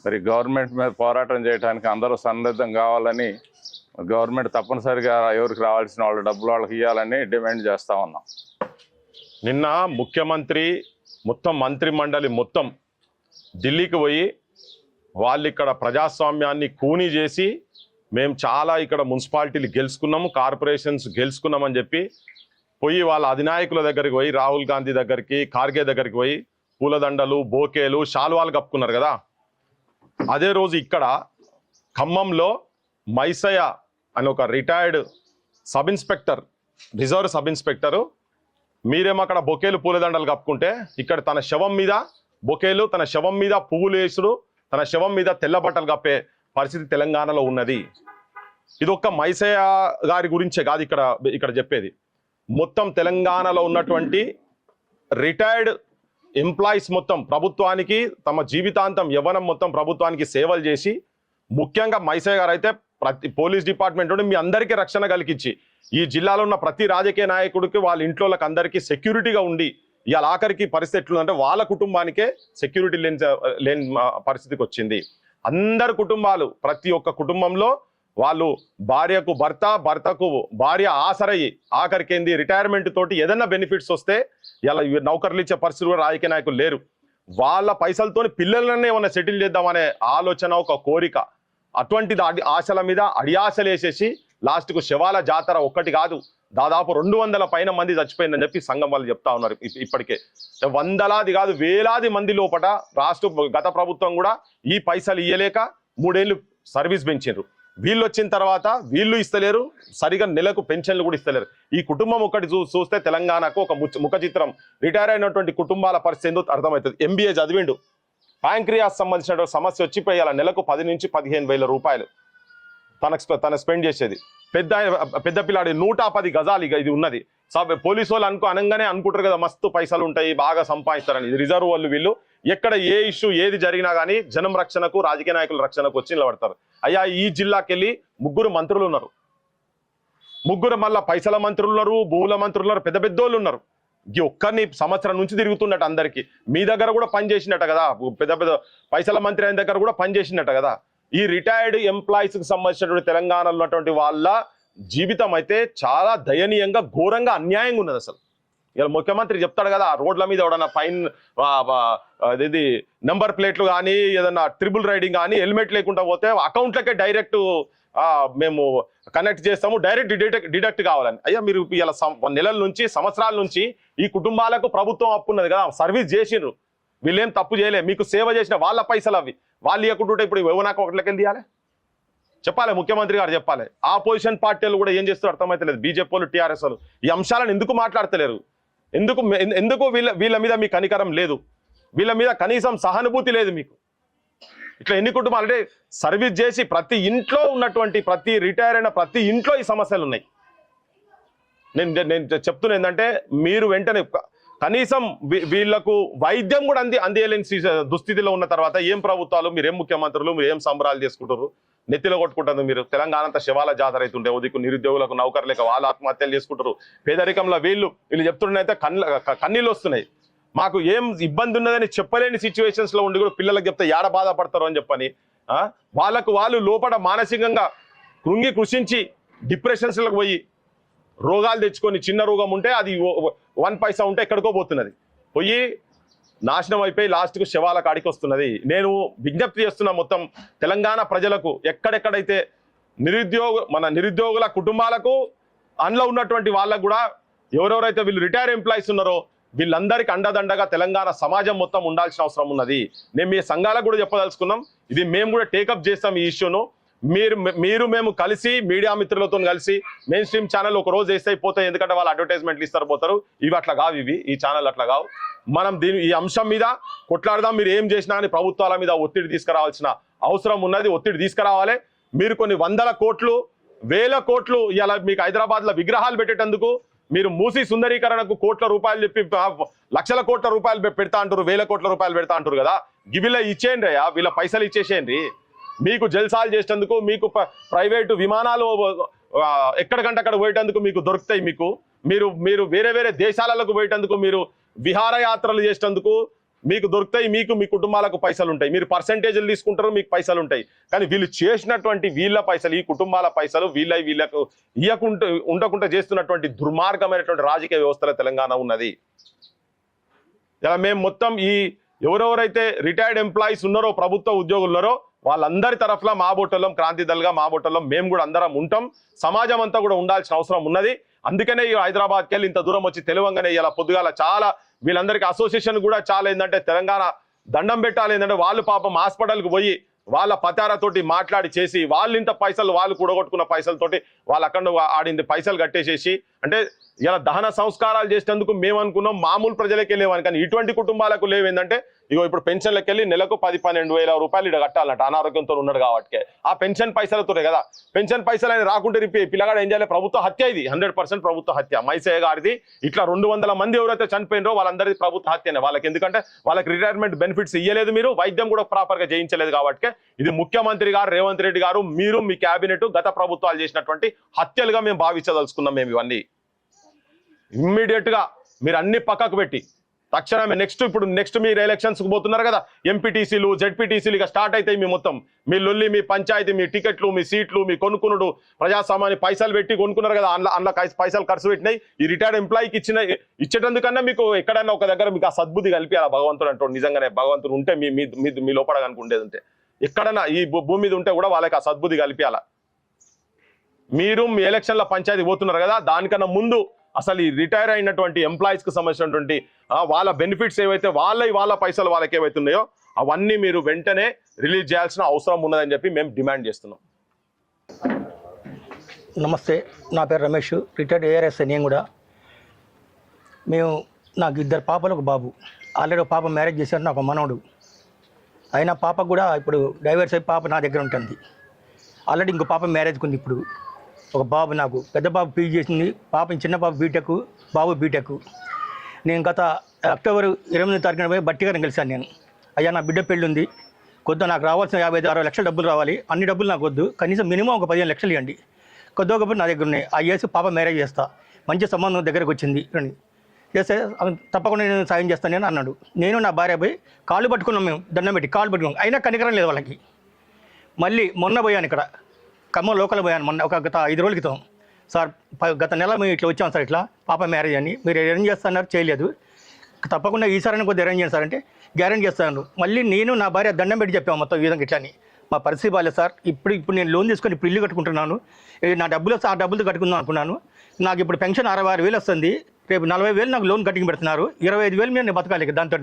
మరి గవర్నమెంట్ మీద పోరాటం చేయడానికి అందరూ సన్నద్ధం కావాలని, గవర్నమెంట్ తప్పనిసరిగా ఎవరికి రావాల్సిన వాళ్ళ డబ్బులు వాళ్ళకి ఇవ్వాలని డిమాండ్ చేస్తూ ఉన్నాం. నిన్న ముఖ్యమంత్రి మొత్తం మంత్రి మండలి మొత్తం ఢిల్లీకి పోయి వాళ్ళు ఇక్కడ ప్రజాస్వామ్యాన్ని కూనీ చేసి మేము చాలా ఇక్కడ మున్సిపాలిటీలు గెలుచుకున్నాము, కార్పొరేషన్స్ గెలుచుకున్నామని చెప్పి పోయి వాళ్ళ అధినాయకుల దగ్గరికి పోయి, రాహుల్ గాంధీ దగ్గరికి, ఖార్గే దగ్గరికి పోయి పూలదండలు, బోకేలు, శాలువాలు కప్పుకున్నారు కదా. అదే రోజు ఇక్కడ ఖమ్మంలో మైసయ్య అని ఒక retired sub inspector, reserve sub inspector, మీరేమో అక్కడ బొకేలు పూలదండలు కప్పుకుంటే ఇక్కడ తన శవం మీద బొకేలు, తన శవం మీద పువ్వులు వేసుడు, తన శవం మీద తెల్ల బట్టలు కప్పే పరిస్థితి తెలంగాణలో ఉన్నది. ఇది ఒక్క మైసయ్య గారి గురించే కాదు ఇక్కడ చెప్పేది. మొత్తం తెలంగాణలో ఉన్నటువంటి రిటైర్డ్ ఎంప్లాయీస్ మొత్తం ప్రభుత్వానికి తమ జీవితాంతం యవ్వనం మొత్తం ప్రభుత్వానికి సేవలు చేసి, ముఖ్యంగా మైసయ్య గారు అయితే ప్రతి పోలీస్ డిపార్ట్మెంట్ నుండి మీ అందరికీ రక్షణ కలిగించి, ఈ జిల్లాలో ఉన్న ప్రతి రాజకీయ నాయకుడికి వాళ్ళ ఇంట్లోకి అందరికీ సెక్యూరిటీగా ఉండి, ఇవాళ ఆఖరికి పరిస్థితి ఎట్లుందంటే వాళ్ళ కుటుంబానికే సెక్యూరిటీ లేని పరిస్థితికి వచ్చింది. అందరు కుటుంబాలు, ప్రతి ఒక్క కుటుంబంలో వాళ్ళు భార్యకు భర్త, భర్తకు భార్య ఆసరయ్యి, ఆఖరికి ఏంది రిటైర్మెంట్ తోటి ఏదైనా బెనిఫిట్స్ వస్తే ఇలా నౌకర్లు ఇచ్చే పరిస్థితి కూడా రాజకీయ నాయకులు లేరు. వాళ్ళ పైసలతోని పిల్లలనే ఏమన్నా సెటిల్ చేద్దామనే ఆలోచన, ఒక కోరిక, అటువంటిది ఆశల మీద అడియాశలు వేసేసి లాస్ట్కు శవాల జాతర ఒక్కటి కాదు, దాదాపు 200 పైన మంది చచ్చిపోయిందని చెప్పి సంఘం వాళ్ళు చెప్తా ఉన్నారు. ఇప్పటికే వందలాది కాదు వేలాది మంది లోపల రాష్ట్ర గత ప్రభుత్వం కూడా ఈ పైసలు ఇయ్యలేక 3 ఏళ్ళు సర్వీస్ పెంచారు. వీళ్ళు వచ్చిన తర్వాత వీళ్ళు ఇస్తలేరు, సరిగా నెలకు పెన్షన్లు కూడా ఇస్తలేరు. ఈ కుటుంబం ఒకటి చూస్తే తెలంగాణకు ఒక ముఖ చిత్రం. రిటైర్ అయినటువంటి కుటుంబాల పరిస్థితి ఎందుకు అర్థమవుతుంది. MBA చదివిండు, ప్యాంక్రియాస్ సంబంధించిన సమస్య వచ్చిపోయాల నెలకు 10 నుంచి 15 వేల రూపాయలు తన స్పెండ్ చేసేది. పెద్ద పిల్లాడి 110 గజాలు ఇక ఇది ఉన్నది. పోలీసు వాళ్ళు అనగానే అనుకుంటారు కదా మస్తు పైసలు ఉంటాయి, బాగా సంపాదిస్తారని. ఇది రిజర్వ్ వాళ్ళు. వీళ్ళు ఎక్కడ ఏ ఇష్యూ ఏది జరిగినా కానీ జనం రక్షణకు, రాజకీయ నాయకుల రక్షణకు వచ్చి నిలబడతారు. అయ్యా ఈ జిల్లాకి వెళ్ళి 3 మంత్రులు ఉన్నారు, 3 మళ్ళా పైసల మంత్రులు ఉన్నారు, భూముల మంత్రులు ఉన్నారు, పెద్ద పెద్దోళ్ళు ఉన్నారు. ఈ ఒక్కరిని సంవత్సరం నుంచి తిరుగుతున్నట్టు అందరికి. మీ దగ్గర కూడా పనిచేసినట్ట కదా, పెద్ద పైసల మంత్రి అయిన దగ్గర కూడా పనిచేసినట్ట కదా. ఈ రిటైర్డ్ ఎంప్లాయీస్ కి సంబంధించినటువంటి తెలంగాణలో ఉన్నటువంటి వాళ్ళ జీవితం అయితే చాలా దయనీయంగా, ఘోరంగా, అన్యాయంగా ఉన్నది. అసలు ఇలా ముఖ్యమంత్రి చెప్తాడు కదా, రోడ్ల మీద ఎవడన్నా ఫైన్ ఇది నెంబర్ ప్లేట్లు కానీ ఏదన్నా ట్రిపుల్ రైడింగ్ కానీ హెల్మెట్ లేకుండా పోతే అకౌంట్లకే డైరెక్ట్ మేము కనెక్ట్ చేస్తాము, డైరెక్ట్ డిడక్ట్ కావాలని. అయ్యా మీరు ఇలా నెలల నుంచి, సంవత్సరాల నుంచి ఈ కుటుంబాలకు ప్రభుత్వం అప్పున్నది కదా, సర్వీస్ చేసిండ్రు, వీళ్ళేం తప్పు చేయలే, మీకు సేవ చేసిన వాళ్ళ పైసలు అవి. వాళ్ళు ఇవ్వకుంటుంటే ఇప్పుడు ఎవరికి ఒకటికి తీయాలి చెప్పాలి, ముఖ్యమంత్రి గారు చెప్పాలి. ఆపోజిషన్ పార్టీలు కూడా ఏం చేస్తారో అర్థమైతలేదు. బీజేపీ వాళ్ళు, టీఆర్ఎస్ వాళ్ళు ఈ అంశాలను ఎందుకు మాట్లాడతలేరు? ఎందుకు వీళ్ళ మీద మీకు కనికరం లేదు? వీళ్ళ మీద కనీసం సహానుభూతి లేదు మీకు? ఇట్లా ఎన్ని కుటుంబాలు అంటే సర్వీస్ చేసి ప్రతి ఇంట్లో ఉన్నటువంటి, ప్రతి రిటైర్ అయిన ప్రతి ఇంట్లో ఈ సమస్యలు ఉన్నాయి. నేను చెప్తున్నా ఏంటంటే మీరు వెంటనే కనీసం వీళ్లకు వైద్యం కూడా అందేలేని దుస్థితిలో ఉన్న తర్వాత ఏం ప్రభుత్వాలు, మీరేం ముఖ్యమంత్రులు, మీరు ఏం సంబరాలు చేసుకుంటారు, నెత్తిలో కొట్టుకుంటారు. మీరు తెలంగాణ అంతా శవాల జాతర అవుతుంటే ఉదికు నిరుద్యోగులకు నౌకరు లేక వాళ్ళు ఆత్మహత్యలు చేసుకుంటారు. పేదరికంలో వీళ్ళు చెప్తుండైతే కన్నీళ్ళు వస్తున్నాయి. మాకు ఏం ఇబ్బంది ఉన్నదని చెప్పలేని సిచ్యువేషన్స్ లో ఉండి కూడా పిల్లలకు చెప్తే ఏడ బాధపడతారు అని చెప్పని వాళ్ళు లోపల మానసికంగా కృషించి డిప్రెషన్స్లకు పోయి రోగాలు తెచ్చుకొని, చిన్న రోగం ఉంటే అది 1 పైసా ఉంటే ఎక్కడికో పోతున్నది, పోయి నాశనం అయిపోయి లాస్ట్కు శవాల కాడికి వస్తున్నది. నేను విజ్ఞప్తి చేస్తున్నా మొత్తం తెలంగాణ ప్రజలకు, ఎక్కడెక్కడైతే మన నిరుద్యోగుల కుటుంబాలకు, అందులో ఉన్నటువంటి వాళ్ళకు కూడా ఎవరెవరైతే వీళ్ళు రిటైర్ ఎంప్లాయీస్ ఉన్నారో వీళ్ళందరికీ అండదండగా తెలంగాణ సమాజం మొత్తం ఉండాల్సిన అవసరం ఉన్నది. నేను మీ సంఘాలకు కూడా చెప్పదలుచుకున్నాం, ఇది మేము కూడా టేకప్ చేస్తాం ఈ ఇష్యూను. మేము కలిసి మీడియా మిత్రులతో కలిసి మెయిన్ స్ట్రీమ్ ఛానల్ ఒక రోజు వేస్తే పోతాయి, ఎందుకంటే వాళ్ళు అడ్వర్టైజ్మెంట్లు ఇస్తారు పోతారు. ఇవి అట్లా కావు, ఈ ఛానల్ అట్లా కావు. మనం ఈ అంశం మీద కొట్లాడదాం. మీరు ఏం చేసినా అని ప్రభుత్వాల మీద ఒత్తిడి తీసుకురావాల్సిన అవసరం ఉన్నది, ఒత్తిడి తీసుకురావాలి. మీరు కొన్ని 100 కోట్లు 1000 కోట్లు ఇలా మీకు హైదరాబాద్లో విగ్రహాలు పెట్టేటందుకు మీరు మూసీ సుందరీకరణకు కోట్ల రూపాయలు చెప్పి లక్షల కోట్ల రూపాయలు పెడతా అంటారు, 1000 కోట్ల రూపాయలు పెడతా అంటారు కదా. వీళ్ళ ఇచ్చేయండి అయ్యా, వీళ్ళ పైసలు ఇచ్చేసేయండి. మీకు జల్సాలు చేసేందుకు, మీకు ప్రైవేటు విమానాలు ఎక్కడికంటే అక్కడ పోయేటందుకు మీకు దొరుకుతాయి. మీరు వేరే దేశాలకు పోయేటందుకు, మీరు విహారయాత్రలు చేసేందుకు, మీకు దొరుకుతాయి, మీకు మీ కుటుంబాలకు పైసలు ఉంటాయి, మీరు పర్సెంటేజ్లు తీసుకుంటారు, మీకు పైసలు ఉంటాయి. కానీ వీళ్ళు చేసినటువంటి వీళ్ళ పైసలు, ఈ కుటుంబాల పైసలు వీళ్ళకు ఉండకుండా చేస్తున్నటువంటి దుర్మార్గమైనటువంటి రాజకీయ వ్యవస్థలో తెలంగాణ ఉన్నది. ఇలా మేము మొత్తం ఈ ఎవరెవరైతే రిటైర్డ్ ఎంప్లాయీస్ ఉన్నారో, ప్రభుత్వ ఉద్యోగులు ఉన్నారో, వాళ్ళందరి తరఫున మా బొట్టలం, క్రాంతి దళగా మా బొట్టలం మేము కూడా అందరం ఉంటాం. సమాజం అంతా కూడా ఉండాల్సిన అవసరం ఉన్నది. అందుకనే ఈ హైదరాబాద్కి వెళ్ళి ఇంత దూరం వచ్చి తెలవంగానే ఇలా పొద్దుగాల చాలా వీళ్ళందరికీ అసోసియేషన్ కూడా చాలా ఏంటంటే తెలంగాణ దండం పెట్టాలి. ఏంటంటే వాళ్ళు పాపం హాస్పిటల్కి పోయి వాళ్ళ పతారతోటి మాట్లాడి చేసి వాళ్ళు ఇంత పైసలు వాళ్ళు కూడగొట్టుకున్న పైసలతోటి వాళ్ళు అక్కడ ఆడింది పైసలు కట్టేసేసి, అంటే ఇలా దహన సంస్కారాలు చేసేందుకు మేము అనుకున్నాం మామూలు ప్రజలకే లేవని. కానీ ఇటువంటి కుటుంబాలకు లేవేందంటే ఇగో ఇప్పుడు పెన్షన్లకు వెళ్ళి నెలకు 10-12 రూపాయలు ఇక్కడ కట్టాలంట, అనారోగ్యంతో ఉన్నాడు కాబట్టి. ఆ పెన్షన్ పైసలతోనే కదా, పెన్షన్ పైసలు ఆయన రాకుంటే పిల్లగాడు ఏం చేయాలి? ప్రభుత్వ హత్య, ఇది 100% ప్రభుత్వ హత్య. మైసయ్య గారిది ఇట్లా 200 మంది ఎవరైతే చనిపోయినరో వాళ్ళందరిది ప్రభుత్వ హత్యనే. వాళ్ళకి ఎందుకంటే వాళ్ళకి రిటైర్మెంట్ బెనిఫిట్స్ ఇయ్యలేదు, మీరు వైద్యం కూడా ప్రాపర్గా చేయించలేదు కాబట్టి. ఇది ముఖ్యమంత్రి గారు రేవంత్ రెడ్డి గారు, మీరు మీ క్యాబినెట్ గత ప్రభుత్వాలు చేసినటువంటి హత్యలుగా మేము భావించదలుచుకున్నాం. మేము ఇవన్నీ ఇమ్మీడియట్ గా మీరు అన్ని పక్కకు పెట్టి తక్షణమే నెక్స్ట్ మీరు ఎలక్షన్స్ కు పోతున్నారు కదా, ఎంపీటీసీలు జెడ్పీటీసీలు ఇక స్టార్ట్ అవుతాయి. మీ మొత్తం మీ లొల్లి, మీ పంచాయతీ, మీ టికెట్లు, మీ సీట్లు, మీ కొనుక్కునుడు, ప్రజాస్వామ్యాన్ని పైసలు పెట్టి కొనుక్కున్నారు కదా, అందులో పైసలు ఖర్చు పెట్టినాయి. ఈ రిటైర్డ్ ఎంప్లాయీకి ఇచ్చేటందుకన్నా మీకు ఎక్కడైనా ఒక దగ్గర మీకు ఆ సద్బుద్ధి కలిపియాలి భగవంతుడు అంటాడు. నిజంగానే భగవంతుడు ఉంటే మీ లోపల కనుకుండేది ఉంటే ఎక్కడైనా ఈ భూమి మీద ఉంటే కూడా వాళ్ళకి ఆ సద్బుద్ధి కలిపియాల. మీరు మీ ఎలక్షన్ల పంచాయతీ పోతున్నారు కదా, దానికన్నా ముందు అసలు ఈ రిటైర్ అయినటువంటి ఎంప్లాయీస్ కు సంబంధించినటువంటి వాళ్ళ బెనిఫిట్స్ ఏవైతే వాళ్ళ పైసలు వాళ్ళకి ఏవైతే ఉన్నాయో అవన్నీ మీరు వెంటనే రిలీజ్ చేయాల్సిన అవసరం ఉన్నదని చెప్పి మేము డిమాండ్ చేస్తున్నాం. నమస్తే, నా పేరు రమేష్, రిటైర్డ్ ఏఆర్ఎస్. నేను కూడా నాకు 2 పాపలు, ఒక బాబు. ఆల్రెడీ ఒక పాప మ్యారేజ్ చేశారు, నాకు మనవడు. అయినా పాపకు కూడా ఇప్పుడు డైవర్స్ అయ్యి పాప నా దగ్గర ఉంటుంది. ఆల్రెడీ ఇంకో పాప మ్యారేజ్కి ఉంది. ఇప్పుడు ఒక బాబు, నాకు పెద్ద బాబు పీజీ చేసింది, చిన్న బాబు బీటెక్, బాబు బీటెక్. నేను గత అక్టోబర్ 28వ తారీఖున పోయి బట్టి గారిని కలిశాను. నేను, అయ్యా నా బిడ్డ పెళ్ళి ఉంది, కొద్దిగా నాకు రావాల్సిన 50-60 లక్షల డబ్బులు రావాలి, అన్ని డబ్బులు నాకు వద్దు, కనీసం మినిమం ఒక 15 లక్షలు ఇవ్వండి, కొద్దిగా గొప్ప నా దగ్గర ఉన్నాయి, ఆ చేసి పాప మ్యారేజ్ చేస్తా, మంచి సంబంధం దగ్గరకు వచ్చింది అని చేస్తే తప్పకుండా నేను సాయం చేస్తాను నేను అన్నాడు. నేను నా భార్య పోయి కాళ్ళు పట్టుకున్నాం, మేము దండం పెట్టి కాళ్ళు పట్టుకున్నాం. అయినా కనికరం లేదు వాళ్ళకి. మళ్ళీ మొన్న పోయాను, ఇక్కడ ఖమ్మం లోకల్ పోయాను మొన్న, గత 5 రోజుల క్రితం. సార్ గత నెల మేము ఇట్లా వచ్చాం సార్, ఇట్లా పాప మ్యారేజ్ అని మీరు అరేంజ్ చేస్తున్నారు, చేయలేదు, తప్పకుండా ఈసారి కొద్దిగా అరేంజ్ చేస్తారంటే గ్యారెంటీ చేస్తాను. మళ్ళీ నేను నా భార్య దండం పెట్టి చెప్పాము మొత్తం ఈ విధంగా ఇట్లా అని. మా పరిస్థితి బాగాలేదు సార్, ఇప్పుడు నేను లోన్ తీసుకొని ఇప్పుడు ఇల్లు కట్టుకుంటున్నాను, నా డబ్బులు వస్తే ఆ డబ్బులతో కట్టుకుందాం అనుకున్నాను. నాకు ఇప్పుడు పెన్షన్ 66,000 వస్తుంది, రేపు 40,000 నాకు లోన్ కట్టింగ్ పెడుతున్నారు, 25,000 మీద నేను బతకాలి దాంతో.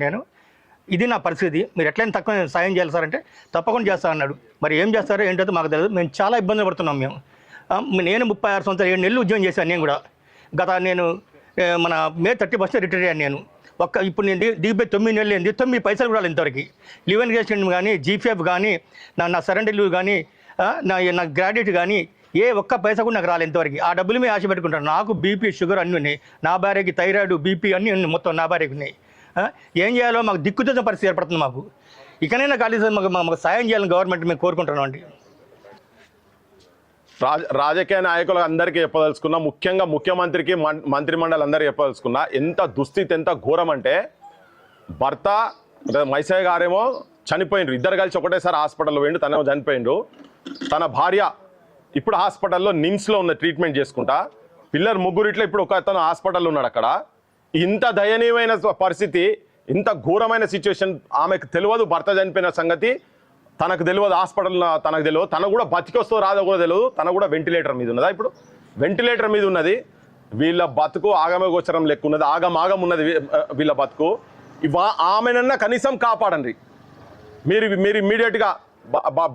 ఇది నా పరిస్థితి, మీరు ఎట్లయినా తక్కువ సాయం చేయాలి సార్ అంటే తప్పకుండా చేస్తా అన్నాడు. మరి ఏం చేస్తారో ఏంటో మాకు తెలియదు, మేము చాలా ఇబ్బందులు పడుతున్నాం. నేను 36 సంవత్సరాలు 7 నెలలు ఉద్యోగం చేశాను. నేను కూడా నేను మన May 31 రిటైర్ అయ్యాను. నేను ఇప్పుడు నేను దిగిపోయి 9 నెలలు అయింది, 9 పైసలు కూడా ఇంతవరకు లివ్ అండ్ రిజిస్ట్రేషన్ కానీ, జీపీఎఫ్ కానీ, నా సరెండర్ లీవ్ కానీ, నా గ్రాడ్యుయేట్ కానీ ఏ ఒక్క పైసా కూడా నాకు రాలేదు ఇంతవరకు. ఆ డబ్బులు మీద ఆశ పెట్టుకుంటాను. నాకు బీపీ, షుగర్ అన్నీ ఉన్నాయి, నా భార్యకి థైరాయిడ్, బీపీ అన్నీ ఉన్నాయి, మొత్తం నా భార్యకి ఉన్నాయి. ఏం చేయాలో మాకు దిక్కుతో పరిస్థితి ఏర్పడుతుంది. మాకు ఇకనైనా ఖాళీ మాకు సాయం చేయాలని గవర్నమెంట్ మేము కోరుకుంటున్నాం అండి. రాజకీయ నాయకులు అందరికీ చెప్పదలుచుకున్నా, ముఖ్యంగా ముఖ్యమంత్రికి, మంత్రిమండలి అందరికీ చెప్పదలుచుకున్నా, ఎంత దుస్థితి, ఎంత ఘోరం అంటే, భర్త మైసయ్య గారేమో చనిపోయిండ్రు, ఇద్దరు కలిసి ఒకటేసారి హాస్పిటల్లో పోయిండు, తనేమో చనిపోయిండు. తన భార్య ఇప్పుడు హాస్పిటల్లో నిమ్స్లో ఉన్న ట్రీట్మెంట్ చేసుకుంటా, పిల్లలు 3 ఇట్లా ఇప్పుడు ఒక అతను హాస్పిటల్లో ఉన్నాడు అక్కడ. ఇంత దయనీయమైన పరిస్థితి, ఇంత ఘోరమైన సిచ్యువేషన్ ఆమెకు తెలియదు. భర్త చనిపోయిన సంగతి తనకు తెలియదు, హాస్పిటల్ తనకు తెలియదు, తను కూడా బతికొస్తో రాదో కూడా తెలియదు. తను కూడా వెంటిలేటర్ మీద ఉన్నదా, ఇప్పుడు వెంటిలేటర్ మీద ఉన్నది. వీళ్ళ బతుకు ఆగమగోచరం లెక్క ఉన్నది, ఆగం ఉన్నది వీళ్ళ బతుకు. ఆమెనన్నా కనీసం కాపాడండి మీరు ఇమ్మీడియట్గా.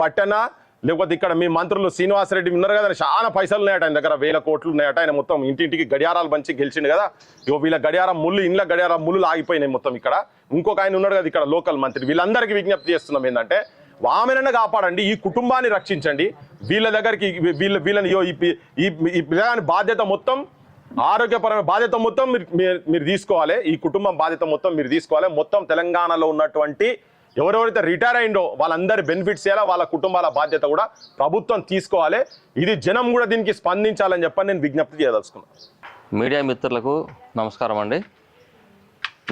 బట్టన్నా లేకపోతే ఇక్కడ మీ మంత్రులు శ్రీనివాసరెడ్డి ఉన్నారు కదా, చాలా పైసలు ఉన్నాయట ఆయన దగ్గర, 1000 కోట్లు ఉన్నాయట. ఆయన మొత్తం ఇంటింటికి గడియారాలు పంచి గెలిచిండు కదా. వీళ్ళ గడియారం ముళ్ళు, ఇండ్ల గడియారం ముళ్ళు ఆగిపోయినాయి మొత్తం. ఇక్కడ ఇంకొక ఆయన ఉన్నాడు కదా ఇక్కడ లోకల్ మంత్రి. వీళ్ళందరికీ విజ్ఞప్తి చేస్తున్నాం ఏంటంటే, ఆమెనన్నా కాపాడండి, ఈ కుటుంబాన్ని రక్షించండి. వీళ్ళ దగ్గరికి వీళ్ళని ఈ పిల్లగాని బాధ్యత మొత్తం, ఆరోగ్యపరమైన బాధ్యత మొత్తం మీరు తీసుకోవాలి. ఈ కుటుంబం బాధ్యత మొత్తం మీరు తీసుకోవాలి. మొత్తం తెలంగాణలో ఉన్నటువంటి ఎవరెవరైతే రిటైర్ అయిండో వాళ్ళందరి బెనిఫిట్స్ చేయాలా, వాళ్ళ కుటుంబాల బాధ్యత కూడా ప్రభుత్వం తీసుకోవాలి. ఇది జనం కూడా దీనికి స్పందించాలని చెప్పని నేను విజ్ఞప్తి చేయదలుచుకున్నాను. మీడియా మిత్రులకు నమస్కారం అండి.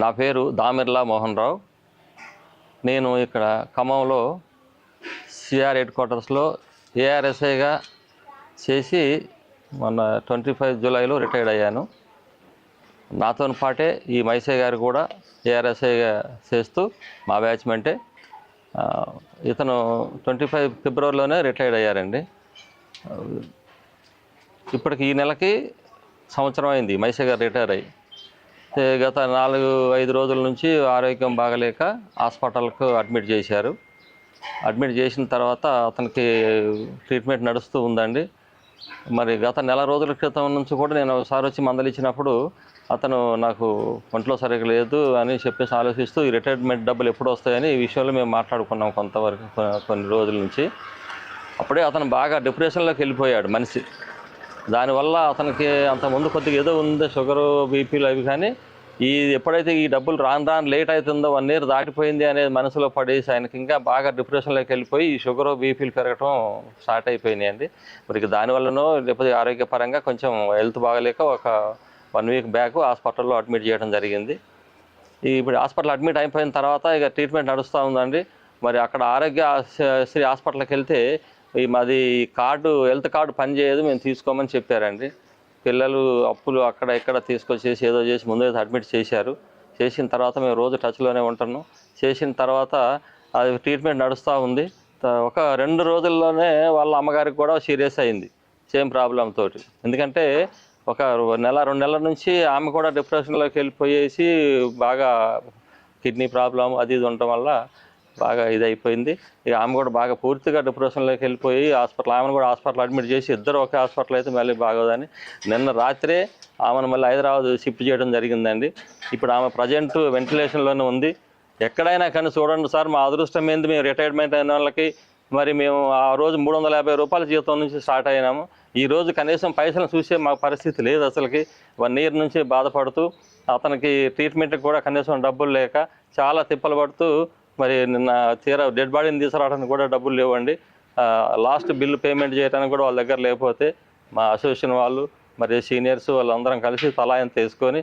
నా పేరు దామిర్లా మోహన్ రావు. నేను ఇక్కడ ఖమ్మంలో సిఆర్ హెడ్ క్వార్టర్స్లో ఏఆర్ఎస్ఐగా చేసి మొన్న 25 జూలైలో రిటైర్డ్ అయ్యాను. నాతో పాటే ఈ మైసయ్య గారు కూడా ఏఆర్ఎస్ఐగా చేస్తూ మా బ్యాచ్మెంటే. ఇతను 25 ఫిబ్రవరిలోనే రిటైర్డ్ అయ్యారండి. ఇప్పటికి ఈ నెలకి సంవత్సరం అయింది మైసయ్య గారు రిటైర్ అయ్యి. గత 4-5 రోజుల నుంచి ఆరోగ్యం బాగలేక హాస్పిటల్కు అడ్మిట్ చేశారు. అడ్మిట్ చేసిన తర్వాత అతనికి ట్రీట్మెంట్ నడుస్తూ ఉందండి. మరి గత నెల రోజుల క్రితం నుంచి కూడా నేను ఒకసారి వచ్చి మందలిచ్చినప్పుడు అతను నాకు ఒంట్లో సరిగ్గా లేదు అని చెప్పేసి ఆలోచిస్తూ ఈ రిటైర్మెంట్ డబ్బులు ఎప్పుడు వస్తాయని ఈ విషయంలో మేము మాట్లాడుకున్నాం కొంతవరకు కొన్ని రోజుల నుంచి. అప్పుడే అతను బాగా డిప్రెషన్లోకి వెళ్ళిపోయాడు మనిషి. దానివల్ల అతనికి అంతకుముందు కొద్దిగా ఏదో ఉంది షుగరు బీపీలు అవి, కానీ ఎప్పుడైతే ఈ డబ్బులు రాను లేట్ అవుతుందో 1 year దాటిపోయింది అనేది మనసులో పడేసి ఆయనకి ఇంకా బాగా డిప్రెషన్లోకి వెళ్ళిపోయి ఈ షుగరు బీపీలు పెరగటం స్టార్ట్ అయిపోయినాయండి. మరి దానివల్లనో లేకపోతే ఆరోగ్యపరంగా కొంచెం హెల్త్ బాగలేక ఒక 1 week బ్యాక్ హాస్పిటల్లో అడ్మిట్ చేయడం జరిగింది. ఇప్పుడు హాస్పిటల్ అడ్మిట్ అయిపోయిన తర్వాత ఇక ట్రీట్మెంట్ నడుస్తూ ఉందండి. మరి అక్కడ ఆరోగ్యశ్రీ హాస్పిటల్కి వెళ్తే మాది కార్డు, హెల్త్ కార్డు పనిచేయదు, మేము తీసుకోమని చెప్పారండి. పిల్లలు అప్పులు అక్కడ ఇక్కడ తీసుకొచ్చేసి ఏదో చేసి ముందైతే అడ్మిట్ చేశారు. చేసిన తర్వాత మేము రోజు టచ్లోనే ఉంటున్నాం. చేసిన తర్వాత అది ట్రీట్మెంట్ నడుస్తూ ఉంది. ఒక 2 రోజుల్లోనే వాళ్ళ అమ్మగారికి కూడా సీరియస్ అయింది సేమ్ ప్రాబ్లం తోటి. ఎందుకంటే ఒక 1-2 నెలల నుంచి ఆమె కూడా డిప్రెషన్లోకి వెళ్ళిపోయేసి బాగా కిడ్నీ ప్రాబ్లం అది ఇది ఉండటం వల్ల బాగా ఇదైపోయింది. ఇక ఆమె కూడా బాగా పూర్తిగా డిప్రెషన్లోకి వెళ్ళిపోయి ఆమెను కూడా హాస్పిటల్ అడ్మిట్ చేసి ఇద్దరు ఒకే హాస్పిటల్ అయితే మళ్ళీ బాగోదని నిన్న రాత్రే ఆమెను మళ్ళీ హైదరాబాద్ షిఫ్ట్ చేయడం జరిగిందండి. ఇప్పుడు ఆమె ప్రజెంట్ వెంటిలేషన్లోనే ఉంది. ఎక్కడైనా కానీ చూడండి సార్, మా అదృష్టం ఏంది, మేము రిటైర్మెంట్ అయిన వాళ్ళకి మరి మేము ఆ రోజు 350 రూపాయల జీతం నుంచి స్టార్ట్ అయినాము. ఈ రోజు కనీసం పైసలు చూసే మాకు పరిస్థితి లేదు. అసలుకి 1 year నుంచి బాధపడుతూ అతనికి ట్రీట్మెంట్కి కూడా కనీసం డబ్బులు లేక చాలా తిప్పలు పడుతూ మరి నిన్న డెడ్ బాడీని తీసుకురావడానికి కూడా డబ్బులు లేవండి. లాస్ట్ బిల్లు పేమెంట్ చేయడానికి కూడా వాళ్ళ దగ్గర లేకపోతే మా అసోసియేషన్ వాళ్ళు మరి సీనియర్స్ వాళ్ళందరం కలిసి తలా ఎంత తీసుకొని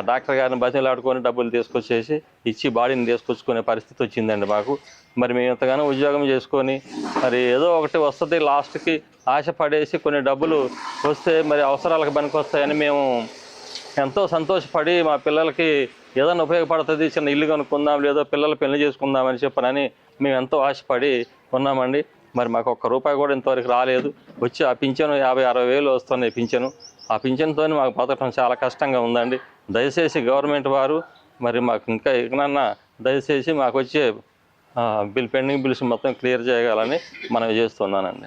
డాక్టర్ గారిని బతిలాడుకొని డబ్బులు తీసుకొచ్చేసి ఇచ్చి బాడీని తీసుకొచ్చుకునే పరిస్థితి వచ్చిందండి మాకు. మరి మేము ఎంతగానో ఉద్యోగం చేసుకొని మరి ఏదో ఒకటి వస్తుంది లాస్ట్కి ఆశపడేసి కొన్ని డబ్బులు వస్తే మరి అవసరాలకు పనికొస్తాయని మేము ఎంతో సంతోషపడి మా పిల్లలకి ఏదైనా ఉపయోగపడుతుంది, చిన్న ఇల్లు కొనుక్కుందాం, లేదో పిల్లలు పెళ్లి చేసుకుందామని చెప్పనని మేము ఎంతో ఆశపడి ఉన్నామండి. మరి మాకు ₹1 కూడా ఇంతవరకు రాలేదు. వచ్చి ఆ పింఛను 50-60 వేలు వస్తున్నాయి పింఛను. ఆ పింఛన్తో మాకు బతకడం చాలా కష్టంగా ఉందండి. దయచేసి గవర్నమెంట్ వారు మరి మాకు ఇంకా ఎక్కడన్నా దయచేసి మాకు వచ్చే పెండింగ్ బిల్స్ మొత్తం క్లియర్ చేయగలని మనం చేస్తున్నానండి.